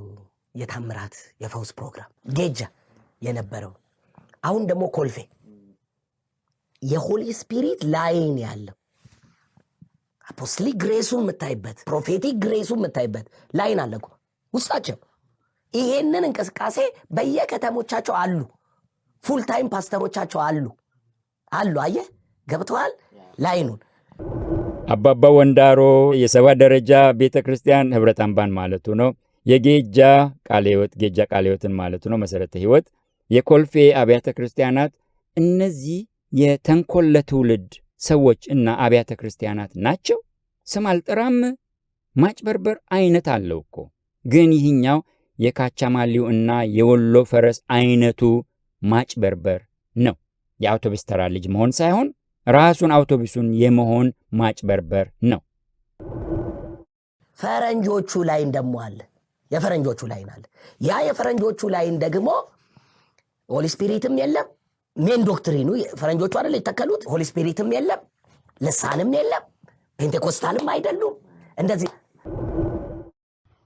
የታምራት የፈውስ ፕሮግራም ጌጃ የነበረው፣ አሁን ደግሞ ኮልፌ የሆሊ ስፒሪት ላይን ያለው አፖስቶሊክ ግሬሱ የምታይበት ፕሮፌቲክ ግሬሱ የምታይበት ላይን አለ እኮ ውስጣቸው። ይሄንን እንቅስቃሴ በየከተሞቻቸው አሉ። ፉል ታይም ፓስተሮቻቸው አሉ። አየህ፣ ገብተዋል ላይኑን። አባባ ወንዳሮ የሰባ ደረጃ ቤተ ክርስቲያን ህብረት አምባን ማለቱ ነው። የጌጃ ቃለ ሕይወት ጌጃ ቃለ ሕይወትን ማለቱ ነው፣ መሰረተ ሕይወት። የኮልፌ አብያተ ክርስቲያናት እነዚህ የተንኮል ለትውልድ ሰዎች እና አብያተ ክርስቲያናት ናቸው። ስም አልጠራም ማጭበርበር አይነት አለው እኮ። ግን ይህኛው የካቻማሊው እና የወሎ ፈረስ አይነቱ ማጭበርበር ነው። የአውቶቡስ ተራ ልጅ መሆን ሳይሆን ራሱን አውቶቡሱን የመሆን ማጭበርበር ነው። ፈረንጆቹ ላይን ደግሞ አለ። የፈረንጆቹ ላይን አለ። ያ የፈረንጆቹ ላይን ደግሞ ሆሊ ስፒሪትም የለም። ሜን ዶክትሪኑ ፈረንጆቹ አይደል የተከሉት። ሆሊ ስፒሪትም የለም፣ ልሳንም የለም፣ ፔንቴኮስታልም አይደሉም። እንደዚህ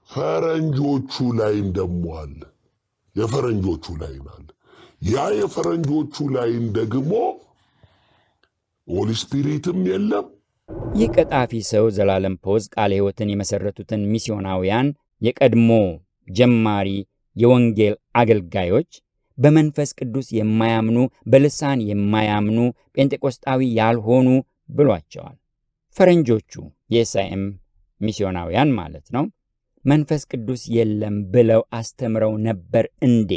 ፈረንጆቹ ላይን ደግሞ አለ። የፈረንጆቹ ላይን አለ። ያ የፈረንጆቹ ላይን ደግሞ ሆሊ ስፒሪትም የለም። ይህ ቀጣፊ ሰው ዘላለም ፖዝ ቃለ ሕይወትን የመሠረቱትን ሚስዮናውያን የቀድሞ ጀማሪ የወንጌል አገልጋዮች በመንፈስ ቅዱስ የማያምኑ በልሳን የማያምኑ ጴንጤቆስጣዊ ያልሆኑ ብሏቸዋል። ፈረንጆቹ የኤስአይኤም ሚስዮናውያን ማለት ነው። መንፈስ ቅዱስ የለም ብለው አስተምረው ነበር እንዴ?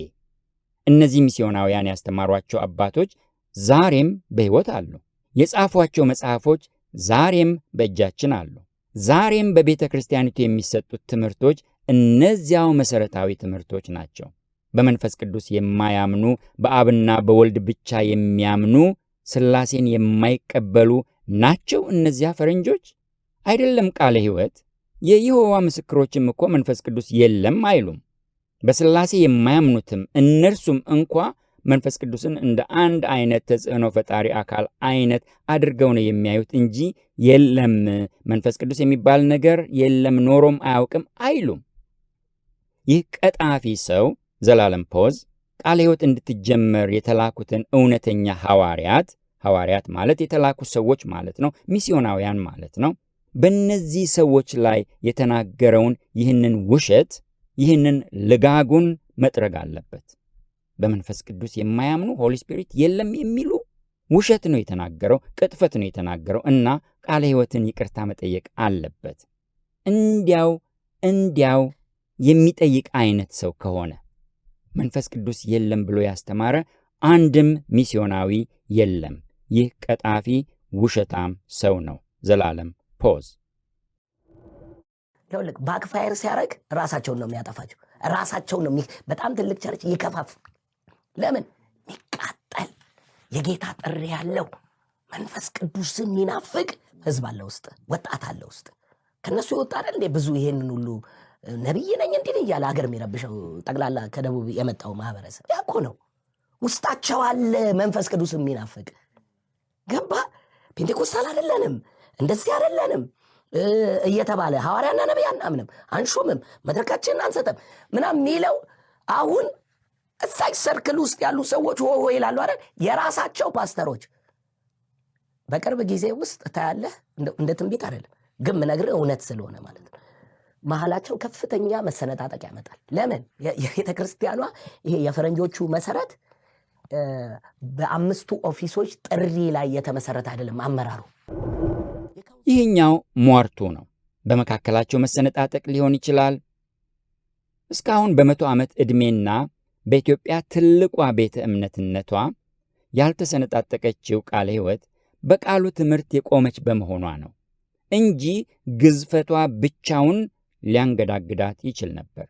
እነዚህ ሚስዮናውያን ያስተማሯቸው አባቶች ዛሬም በሕይወት አሉ። የጻፏቸው መጽሐፎች ዛሬም በእጃችን አሉ። ዛሬም በቤተ ክርስቲያኒቱ የሚሰጡት ትምህርቶች እነዚያው መሠረታዊ ትምህርቶች ናቸው። በመንፈስ ቅዱስ የማያምኑ በአብና በወልድ ብቻ የሚያምኑ ሥላሴን የማይቀበሉ ናቸው እነዚያ ፈረንጆች። አይደለም ቃለ ሕይወት፣ የይሖዋ ምስክሮችም እኮ መንፈስ ቅዱስ የለም አይሉም። በሥላሴ የማያምኑትም እነርሱም እንኳ መንፈስ ቅዱስን እንደ አንድ አይነት ተጽዕኖ ፈጣሪ አካል አይነት አድርገው ነው የሚያዩት እንጂ የለም መንፈስ ቅዱስ የሚባል ነገር የለም ኖሮም አያውቅም አይሉም። ይህ ቀጣፊ ሰው ዘላለም ፖዝ ቃለ ሕይወት እንድትጀመር የተላኩትን እውነተኛ ሐዋርያት ማለት የተላኩ ሰዎች ማለት ነው፣ ሚስዮናውያን ማለት ነው። በእነዚህ ሰዎች ላይ የተናገረውን ይህንን ውሸት ይህንን ልጋጉን መጥረግ አለበት። በመንፈስ ቅዱስ የማያምኑ ሆሊ ስፒሪት የለም የሚሉ ውሸት ነው የተናገረው፣ ቅጥፈት ነው የተናገረው እና ቃለ ሕይወትን ይቅርታ መጠየቅ አለበት። እንዲያው የሚጠይቅ አይነት ሰው ከሆነ መንፈስ ቅዱስ የለም ብሎ ያስተማረ አንድም ሚስዮናዊ የለም። ይህ ቀጣፊ ውሸታም ሰው ነው ዘላለም ፖዝ። ባክፋየር ሲያደርግ ራሳቸውን ነው የሚያጠፋቸው። ራሳቸውን ነው በጣም ትልቅ ቸርች ይከፋፍ። ለምን የሚቃጠል የጌታ ጥሪ ያለው መንፈስ ቅዱስን የሚናፍቅ ህዝብ አለ ውስጥ፣ ወጣት አለ ውስጥ። ከነሱ የወጣ አይደል እንዴ ብዙ ይሄንን ሁሉ ነቢይ ነኝ እንዲህ እያለ ሀገር የሚረብሸው ጠቅላላ ከደቡብ የመጣው ማህበረሰብ ያኮ ነው። ውስጣቸው አለ መንፈስ ቅዱስ የሚናፍቅ ገባ። ፔንቴኮስታል አይደለንም፣ እንደዚህ አይደለንም እየተባለ ሐዋርያና ነቢይ አናምንም፣ አንሾምም፣ መድረካችንን አንሰጥም ምናምን የሚለው አሁን እዛች ሰርክል ውስጥ ያሉ ሰዎች ሆ ይላሉ አይደል? የራሳቸው ፓስተሮች በቅርብ ጊዜ ውስጥ ታያለህ። እንደ ትንቢት አይደለም ግን ምነግርህ እውነት ስለሆነ ማለት ነው። መሀላቸው ከፍተኛ መሰነጣጠቅ ያመጣል። ለምን? የቤተ ክርስቲያኗ ይሄ የፈረንጆቹ መሰረት በ5 ኦፊሶች ጥሪ ላይ የተመሰረተ አይደለም አመራሩ። ይህኛው ሟርቱ ነው። በመካከላቸው መሰነጣጠቅ ሊሆን ይችላል። እስካሁን በ100 ዓመት ዕድሜና በኢትዮጵያ ትልቋ ቤተ እምነትነቷ ያልተሰነጣጠቀችው ቃለ ሕይወት በቃሉ ትምህርት የቆመች በመሆኗ ነው እንጂ ግዝፈቷ ብቻውን ሊያንገዳግዳት ይችል ነበር።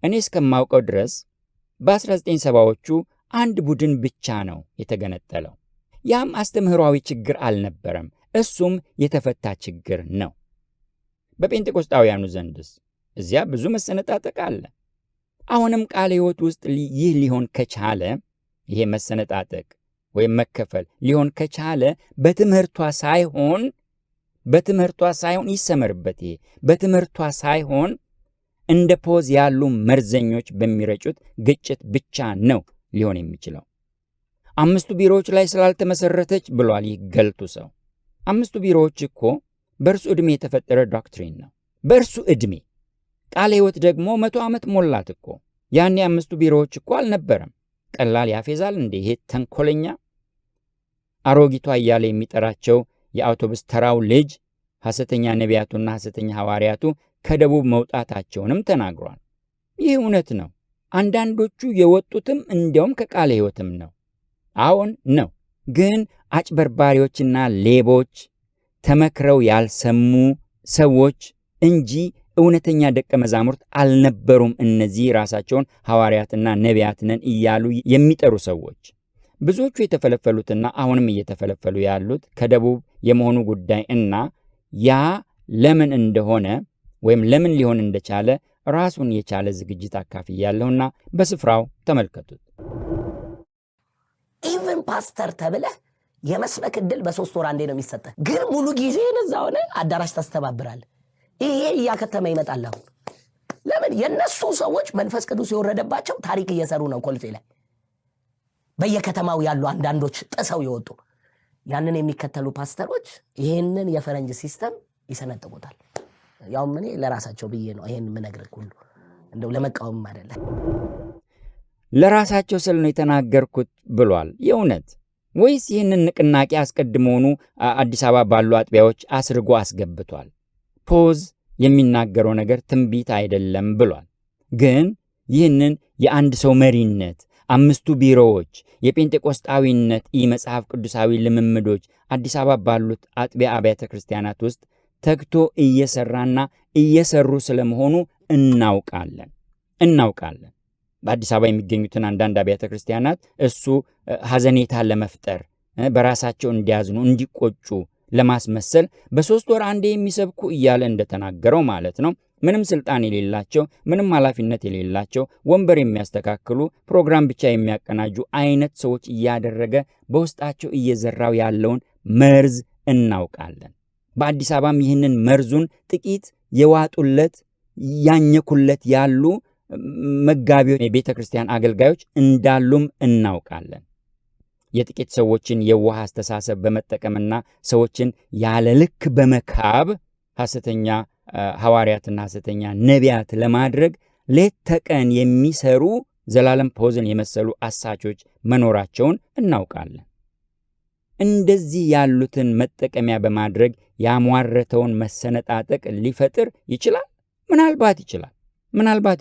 እኔ እስከማውቀው ድረስ በ1970ዎቹ አንድ ቡድን ብቻ ነው የተገነጠለው። ያም አስተምህሯዊ ችግር አልነበረም፣ እሱም የተፈታ ችግር ነው። በጴንጤቆስጣውያኑ ዘንድስ እዚያ ብዙ መሰነጣጠቅ አለ። አሁንም ቃለ ሕይወት ውስጥ ይህ ሊሆን ከቻለ ይሄ መሰነጣጠቅ ወይም መከፈል ሊሆን ከቻለ በትምህርቷ ሳይሆን ይሰመርበት። ይሄ በትምህርቷ ሳይሆን እንደ ፖዝ ያሉ መርዘኞች በሚረጩት ግጭት ብቻ ነው ሊሆን የሚችለው። 5 ቢሮዎች ላይ ስላልተመሰረተች ብሏል ይህ ገልቱ ሰው። 5 ቢሮዎች እኮ በእርሱ ዕድሜ የተፈጠረ ዶክትሪን ነው። በእርሱ ዕድሜ ቃለ ሕይወት ደግሞ 100 ዓመት ሞላት እኮ። ያኔ 5 ቢሮዎች እኮ አልነበረም። ቀላል ያፌዛል እንዴ ይሄ ተንኮለኛ? አሮጊቷ እያለ የሚጠራቸው የአውቶቡስ ተራው ልጅ ሐሰተኛ ነቢያቱና ሐሰተኛ ሐዋርያቱ ከደቡብ መውጣታቸውንም ተናግሯል። ይህ እውነት ነው። አንዳንዶቹ የወጡትም እንዲያውም ከቃለ ሕይወትም ነው። አዎን ነው። ግን አጭበርባሪዎችና ሌቦች፣ ተመክረው ያልሰሙ ሰዎች እንጂ እውነተኛ ደቀ መዛሙርት አልነበሩም። እነዚህ ራሳቸውን ሐዋርያትና ነቢያት ነን እያሉ የሚጠሩ ሰዎች ብዙዎቹ የተፈለፈሉትና አሁንም እየተፈለፈሉ ያሉት ከደቡብ የመሆኑ ጉዳይ እና ያ ለምን እንደሆነ ወይም ለምን ሊሆን እንደቻለ ራሱን የቻለ ዝግጅት አካፍያለሁና በስፍራው ተመልከቱት። ኢቨን ፓስተር ተብለህ የመስበክ ዕድል በ3 ወር አንዴ ነው የሚሰጠህ። ግን ሙሉ ጊዜ እዛ ሆነ አዳራሽ ታስተባብራለህ። ይሄ እያከተመ ይመጣል። አሁን ለምን? የነሱ ሰዎች መንፈስ ቅዱስ የወረደባቸው ታሪክ እየሰሩ ነው። ኮልፌ ላይ በየከተማው ያሉ አንዳንዶች ጥሰው የወጡ ያንን የሚከተሉ ፓስተሮች ይህንን የፈረንጅ ሲስተም ይሰነጥቁታል። ያውም እኔ ለራሳቸው ብዬ ነው ይሄን የምነግርህ ሁሉ እንደው ለመቃወም አይደለም። ለራሳቸው ስል ነው የተናገርኩት ብሏል። የእውነት ወይስ ይህንን ንቅናቄ አስቀድሞውኑ አዲስ አበባ ባሉ አጥቢያዎች አስርጎ አስገብቷል? ፖዝ የሚናገረው ነገር ትንቢት አይደለም ብሏል። ግን ይህንን የአንድ ሰው መሪነት፣ 5 ቢሮዎች፣ የጴንጤቆስጣዊነት መጽሐፍ ቅዱሳዊ ልምምዶች አዲስ አበባ ባሉት አጥቢያ አብያተ ክርስቲያናት ውስጥ ተግቶ እየሰራና እየሰሩ ስለመሆኑ እናውቃለን። በአዲስ አበባ የሚገኙትን አንዳንድ አብያተ ክርስቲያናት እሱ ሐዘኔታ ለመፍጠር በራሳቸው እንዲያዝኑ እንዲቆጩ ለማስመሰል በ3 ወር አንዴ የሚሰብኩ እያለ እንደተናገረው ማለት ነው። ምንም ስልጣን የሌላቸው፣ ምንም ኃላፊነት የሌላቸው፣ ወንበር የሚያስተካክሉ፣ ፕሮግራም ብቻ የሚያቀናጁ አይነት ሰዎች እያደረገ በውስጣቸው እየዘራው ያለውን መርዝ እናውቃለን። በአዲስ አበባም ይህንን መርዙን ጥቂት የዋጡለት ያኘኩለት ያሉ መጋቢዎች፣ የቤተ ክርስቲያን አገልጋዮች እንዳሉም እናውቃለን። የጥቂት ሰዎችን የዋህ አስተሳሰብ በመጠቀምና ሰዎችን ያለ ልክ በመካብ ሐሰተኛ ሐዋርያትና ሐሰተኛ ነቢያት ለማድረግ ሌት ተቀን የሚሰሩ ዘላለም ፖዝን የመሰሉ አሳቾች መኖራቸውን እናውቃለን። እንደዚህ ያሉትን መጠቀሚያ በማድረግ ያሟረተውን መሰነጣጠቅ ሊፈጥር ይችላል። ምናልባት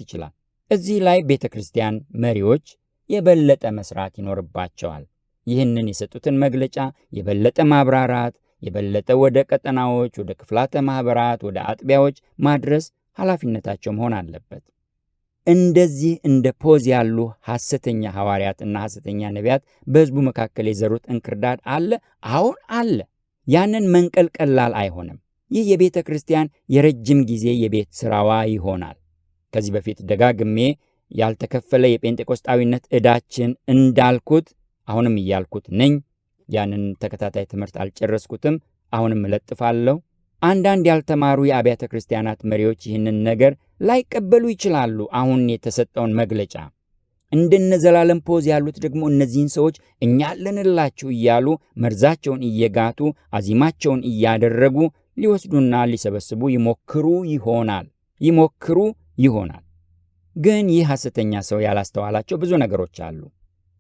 ይችላል። እዚህ ላይ ቤተ ክርስቲያን መሪዎች የበለጠ መስራት ይኖርባቸዋል። ይህንን የሰጡትን መግለጫ የበለጠ ማብራራት፣ የበለጠ ወደ ቀጠናዎች፣ ወደ ክፍላተ ማኅበራት፣ ወደ አጥቢያዎች ማድረስ ኃላፊነታቸው መሆን አለበት። እንደዚህ እንደ ፖዝ ያሉ ሐሰተኛ ሐዋርያትና ሐሰተኛ ነቢያት በሕዝቡ መካከል የዘሩት እንክርዳድ አለ። አሁን አለ። ያንን መንቀል ቀላል አይሆንም። ይህ የቤተ ክርስቲያን የረጅም ጊዜ የቤት ሥራዋ ይሆናል። ከዚህ በፊት ደጋግሜ ያልተከፈለ የጴንጤቆስጣዊነት ዕዳችን እንዳልኩት አሁንም እያልኩት ነኝ። ያንን ተከታታይ ትምህርት አልጨረስኩትም፣ አሁንም እለጥፋለሁ። አንዳንድ ያልተማሩ የአብያተ ክርስቲያናት መሪዎች ይህንን ነገር ላይቀበሉ ይችላሉ። አሁን የተሰጠውን መግለጫ እንደነ ዘላለም ፖዝ ያሉት ደግሞ እነዚህን ሰዎች እኛ አለንላችሁ እያሉ መርዛቸውን እየጋቱ አዚማቸውን እያደረጉ ሊወስዱና ሊሰበስቡ ይሞክሩ ይሆናል። ግን ይህ ሐሰተኛ ሰው ያላስተዋላቸው ብዙ ነገሮች አሉ።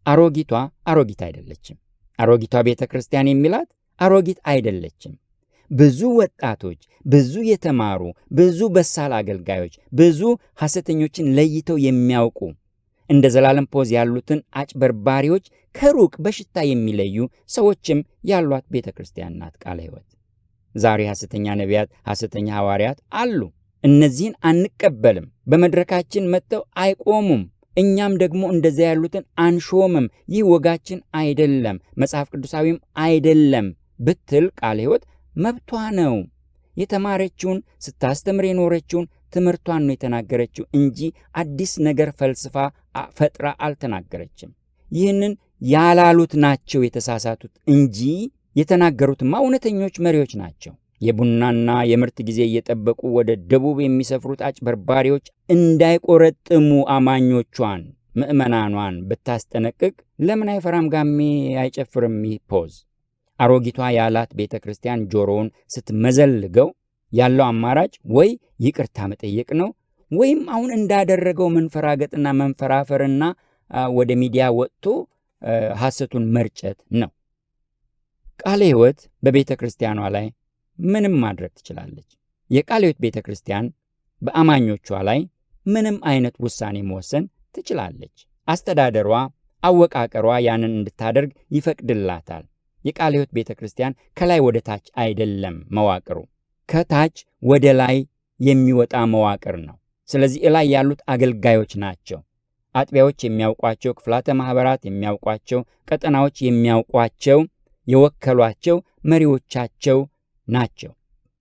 አሮጊቷ አሮጊት አይደለችም። አሮጊቷ ቤተ ክርስቲያን የሚላት አሮጊት አይደለችም። ብዙ ወጣቶች፣ ብዙ የተማሩ፣ ብዙ በሳል አገልጋዮች፣ ብዙ ሐሰተኞችን ለይተው የሚያውቁ እንደ ዘላለም ፖዝ ያሉትን አጭበርባሪዎች ከሩቅ በሽታ የሚለዩ ሰዎችም ያሏት ቤተ ክርስቲያን ናት ቃለ ሕይወት። ዛሬ ሐሰተኛ ነቢያት፣ ሐሰተኛ ሐዋርያት አሉ። እነዚህን አንቀበልም። በመድረካችን መጥተው አይቆሙም። እኛም ደግሞ እንደዚያ ያሉትን አንሾምም። ይህ ወጋችን አይደለም፣ መጽሐፍ ቅዱሳዊም አይደለም ብትል ቃለ ሕይወት መብቷ ነው። የተማረችውን ስታስተምር የኖረችውን ትምህርቷን ነው የተናገረችው እንጂ አዲስ ነገር ፈልስፋ ፈጥራ አልተናገረችም። ይህንን ያላሉት ናቸው የተሳሳቱት እንጂ የተናገሩትማ እውነተኞች መሪዎች ናቸው። የቡናና የምርት ጊዜ እየጠበቁ ወደ ደቡብ የሚሰፍሩት አጭበርባሪዎች እንዳይቆረጥሙ አማኞቿን፣ ምዕመናኗን ብታስጠነቅቅ ለምን አይፈራም ጋሜ አይጨፍርም ይህ ፖዝ? አሮጊቷ ያላት ቤተ ክርስቲያን ጆሮውን ስትመዘልገው ያለው አማራጭ ወይ ይቅርታ መጠየቅ ነው ወይም አሁን እንዳደረገው መንፈራገጥና መንፈራፈርና ወደ ሚዲያ ወጥቶ ሐሰቱን መርጨት ነው። ቃለ ሕይወት በቤተ ክርስቲያኗ ላይ ምንም ማድረግ ትችላለች። የቃለ ሕይወት ቤተ ክርስቲያን በአማኞቿ ላይ ምንም አይነት ውሳኔ መወሰን ትችላለች። አስተዳደሯ፣ አወቃቀሯ ያንን እንድታደርግ ይፈቅድላታል። የቃለ ሕይወት ቤተ ክርስቲያን ከላይ ወደ ታች አይደለም መዋቅሩ፣ ከታች ወደ ላይ የሚወጣ መዋቅር ነው። ስለዚህ እላይ ያሉት አገልጋዮች ናቸው። አጥቢያዎች የሚያውቋቸው፣ ክፍላተ ማኅበራት የሚያውቋቸው፣ ቀጠናዎች የሚያውቋቸው፣ የወከሏቸው መሪዎቻቸው ናቸው።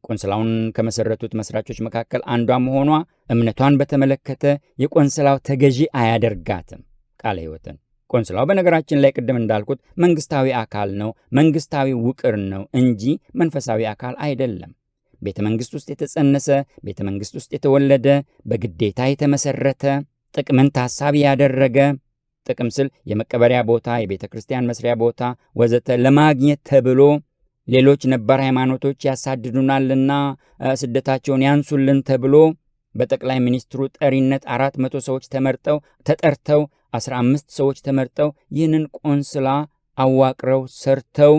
ቆንስላውን ከመሠረቱት መሥራቾች መካከል አንዷ መሆኗ እምነቷን በተመለከተ የቆንስላው ተገዢ አያደርጋትም ቃለ ሕይወትን። ቆንስላው በነገራችን ላይ ቅድም እንዳልኩት መንግሥታዊ አካል ነው፣ መንግሥታዊ ውቅር ነው እንጂ መንፈሳዊ አካል አይደለም። ቤተ መንግሥት ውስጥ የተጸነሰ፣ ቤተ መንግሥት ውስጥ የተወለደ፣ በግዴታ የተመሠረተ፣ ጥቅምን ታሳቢ ያደረገ፣ ጥቅም ስል የመቀበሪያ ቦታ፣ የቤተ ክርስቲያን መስሪያ ቦታ ወዘተ ለማግኘት ተብሎ ሌሎች ነባር ሃይማኖቶች ያሳድዱናልና ስደታቸውን ያንሱልን ተብሎ በጠቅላይ ሚኒስትሩ ጠሪነት 400 ሰዎች ተጠርተው 15 ሰዎች ተመርጠው ይህንን ቆንስላ አዋቅረው ሰርተው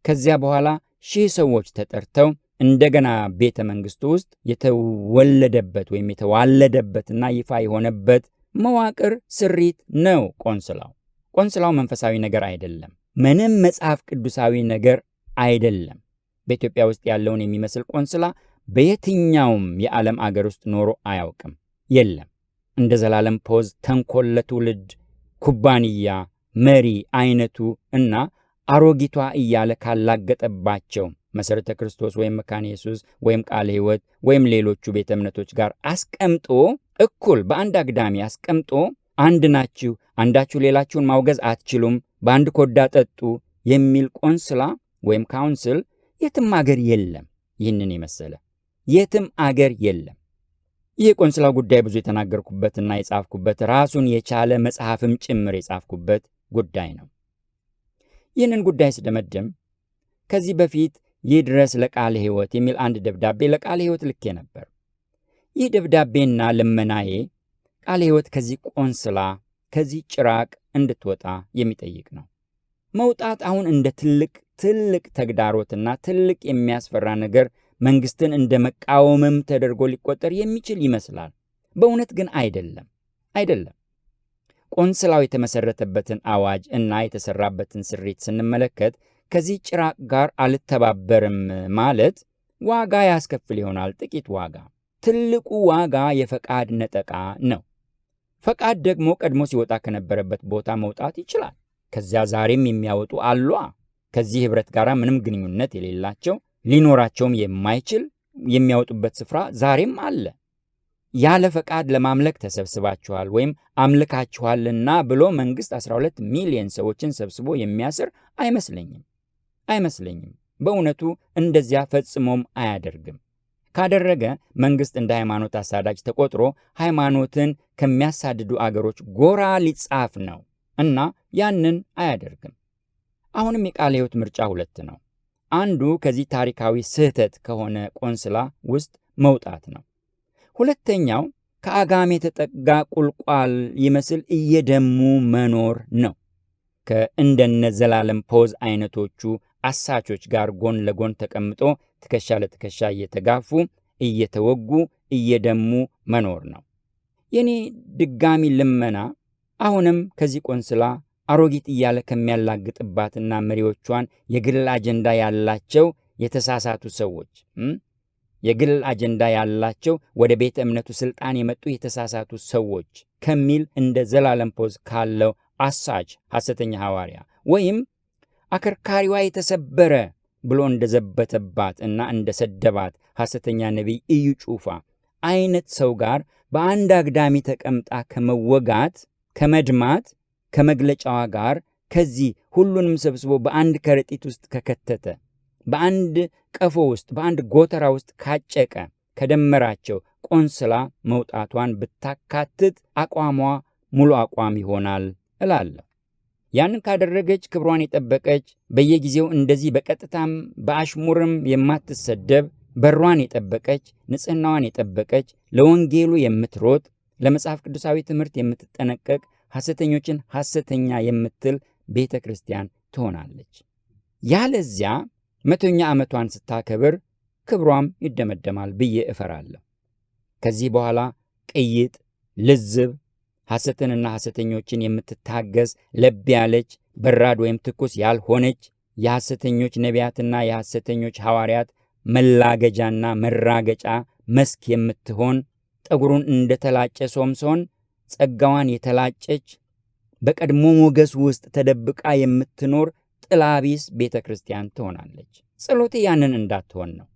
ከዚያ በኋላ 1000 ሰዎች ተጠርተው እንደገና ቤተ መንግሥቱ ውስጥ የተወለደበት ወይም የተዋለደበትና ይፋ የሆነበት መዋቅር ስሪት ነው ቆንስላው። ቆንስላው መንፈሳዊ ነገር አይደለም። ምንም መጽሐፍ ቅዱሳዊ ነገር አይደለም። በኢትዮጵያ ውስጥ ያለውን የሚመስል ቆንስላ በየትኛውም የዓለም አገር ውስጥ ኖሮ አያውቅም፣ የለም። እንደ ዘላለም ፖዝ ተንኮል ለትውልድ ኩባንያ መሪ አይነቱ እና አሮጊቷ እያለ ካላገጠባቸው መሠረተ ክርስቶስ ወይም መካነ ኢየሱስ ወይም ቃለ ሕይወት ወይም ሌሎቹ ቤተ እምነቶች ጋር አስቀምጦ እኩል በአንድ አግዳሚ አስቀምጦ አንድ ናችሁ፣ አንዳችሁ ሌላችሁን ማውገዝ አትችሉም፣ በአንድ ኮዳ ጠጡ የሚል ቆንስላ ወይም ካውንስል የትም አገር የለም። ይህንን የመሰለ የትም አገር የለም። ይህ የቆንስላው ጉዳይ ብዙ የተናገርኩበትና የጻፍኩበት ራሱን የቻለ መጽሐፍም ጭምር የጻፍኩበት ጉዳይ ነው። ይህንን ጉዳይ ስደመድም ከዚህ በፊት ይድረስ ለቃለ ሕይወት የሚል አንድ ደብዳቤ ለቃለ ሕይወት ልኬ ነበር። ይህ ደብዳቤና ልመናዬ ቃለ ሕይወት ከዚህ ቆንስላ ከዚህ ጭራቅ እንድትወጣ የሚጠይቅ ነው። መውጣት አሁን እንደ ትልቅ ተግዳሮትና ትልቅ የሚያስፈራ ነገር መንግስትን እንደ መቃወምም ተደርጎ ሊቆጠር የሚችል ይመስላል። በእውነት ግን አይደለም። ቆንስላው የተመሰረተበትን አዋጅ እና የተሰራበትን ስሪት ስንመለከት ከዚህ ጭራቅ ጋር አልተባበርም ማለት ዋጋ ያስከፍል ይሆናል። ጥቂት ዋጋ። ትልቁ ዋጋ የፈቃድ ነጠቃ ነው። ፈቃድ ደግሞ ቀድሞ ሲወጣ ከነበረበት ቦታ መውጣት ይችላል። ከዚያ ዛሬም የሚያወጡ አሏ። ከዚህ ኅብረት ጋር ምንም ግንኙነት የሌላቸው ሊኖራቸውም የማይችል የሚያወጡበት ስፍራ ዛሬም አለ። ያለ ፈቃድ ለማምለክ ተሰብስባችኋል ወይም አምልካችኋልና ብሎ መንግሥት 12 ሚሊዮን ሰዎችን ሰብስቦ የሚያስር አይመስለኝም። አይመስለኝም። በእውነቱ እንደዚያ ፈጽሞም አያደርግም። ካደረገ መንግሥት እንደ ሃይማኖት አሳዳጅ ተቆጥሮ ሃይማኖትን ከሚያሳድዱ አገሮች ጎራ ሊጻፍ ነው እና ያንን አያደርግም። አሁንም የቃለ ሕይወት ምርጫ 2 ነው። አንዱ ከዚህ ታሪካዊ ስህተት ከሆነ ቆንስላ ውስጥ መውጣት ነው። ሁለተኛው ከአጋም የተጠጋ ቁልቋል ይመስል እየደሙ መኖር ነው። ከእንደነ ዘላለም ፖዝ አይነቶቹ አሳቾች ጋር ጎን ለጎን ተቀምጦ ትከሻ ለትከሻ እየተጋፉ እየተወጉ እየደሙ መኖር ነው። የኔ ድጋሚ ልመና አሁንም ከዚህ ቆንስላ አሮጊት እያለ ከሚያላግጥባትና መሪዎቿን የግል አጀንዳ ያላቸው የተሳሳቱ ሰዎች የግል አጀንዳ ያላቸው ወደ ቤተ እምነቱ ስልጣን የመጡ የተሳሳቱ ሰዎች ከሚል እንደ ዘላለም ፖዝ ካለው አሳች ሐሰተኛ ሐዋርያ ወይም አከርካሪዋ የተሰበረ ብሎ እንደዘበተባት እና እንደሰደባት ሐሰተኛ ነቢይ እዩ ጩፋ አይነት ሰው ጋር በአንድ አግዳሚ ተቀምጣ ከመወጋት ከመድማት ከመግለጫዋ ጋር ከዚህ ሁሉንም ሰብስቦ በአንድ ከረጢት ውስጥ ከከተተ በአንድ ቀፎ ውስጥ በአንድ ጎተራ ውስጥ ካጨቀ ከደመራቸው ቆንስላ መውጣቷን ብታካትት አቋሟ ሙሉ አቋም ይሆናል እላለሁ። ያንን ካደረገች ክብሯን የጠበቀች በየጊዜው እንደዚህ በቀጥታም በአሽሙርም የማትሰደብ በሯን የጠበቀች ንጽሕናዋን የጠበቀች ለወንጌሉ የምትሮጥ ለመጽሐፍ ቅዱሳዊ ትምህርት የምትጠነቀቅ ሐሰተኞችን ሐሰተኛ የምትል ቤተ ክርስቲያን ትሆናለች። ያለዚያ 100ኛ ዓመቷን ስታከብር ክብሯም ይደመደማል ብዬ እፈራለሁ። ከዚህ በኋላ ቅይጥ፣ ልዝብ፣ ሐሰትንና ሐሰተኞችን የምትታገዝ ለብ ያለች በራድ ወይም ትኩስ ያልሆነች የሐሰተኞች ነቢያትና የሐሰተኞች ሐዋርያት መላገጃና መራገጫ መስክ የምትሆን ጠጉሩን እንደተላጨ ሶምሶን ጸጋዋን የተላጨች በቀድሞ ሞገስ ውስጥ ተደብቃ የምትኖር ጥላቢስ ቤተ ክርስቲያን ትሆናለች። ጸሎቴ ያንን እንዳትሆን ነው።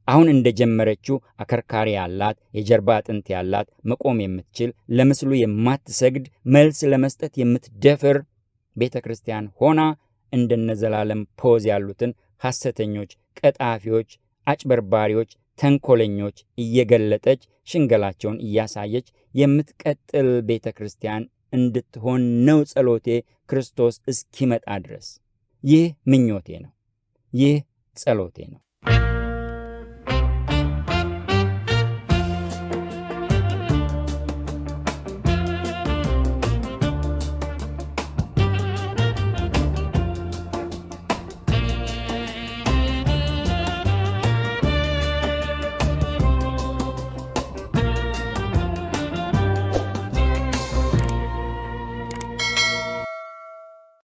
አሁን እንደጀመረችው አከርካሪ ያላት የጀርባ አጥንት ያላት መቆም የምትችል ለምስሉ የማትሰግድ መልስ ለመስጠት የምትደፍር ቤተ ክርስቲያን ሆና እንደነ ዘላለም ፖዝ ያሉትን ሐሰተኞች፣ ቀጣፊዎች፣ አጭበርባሪዎች፣ ተንኮለኞች እየገለጠች ሽንገላቸውን እያሳየች የምትቀጥል ቤተ ክርስቲያን እንድትሆን ነው ጸሎቴ ክርስቶስ እስኪመጣ ድረስ። ይህ ምኞቴ ነው። ይህ ጸሎቴ ነው።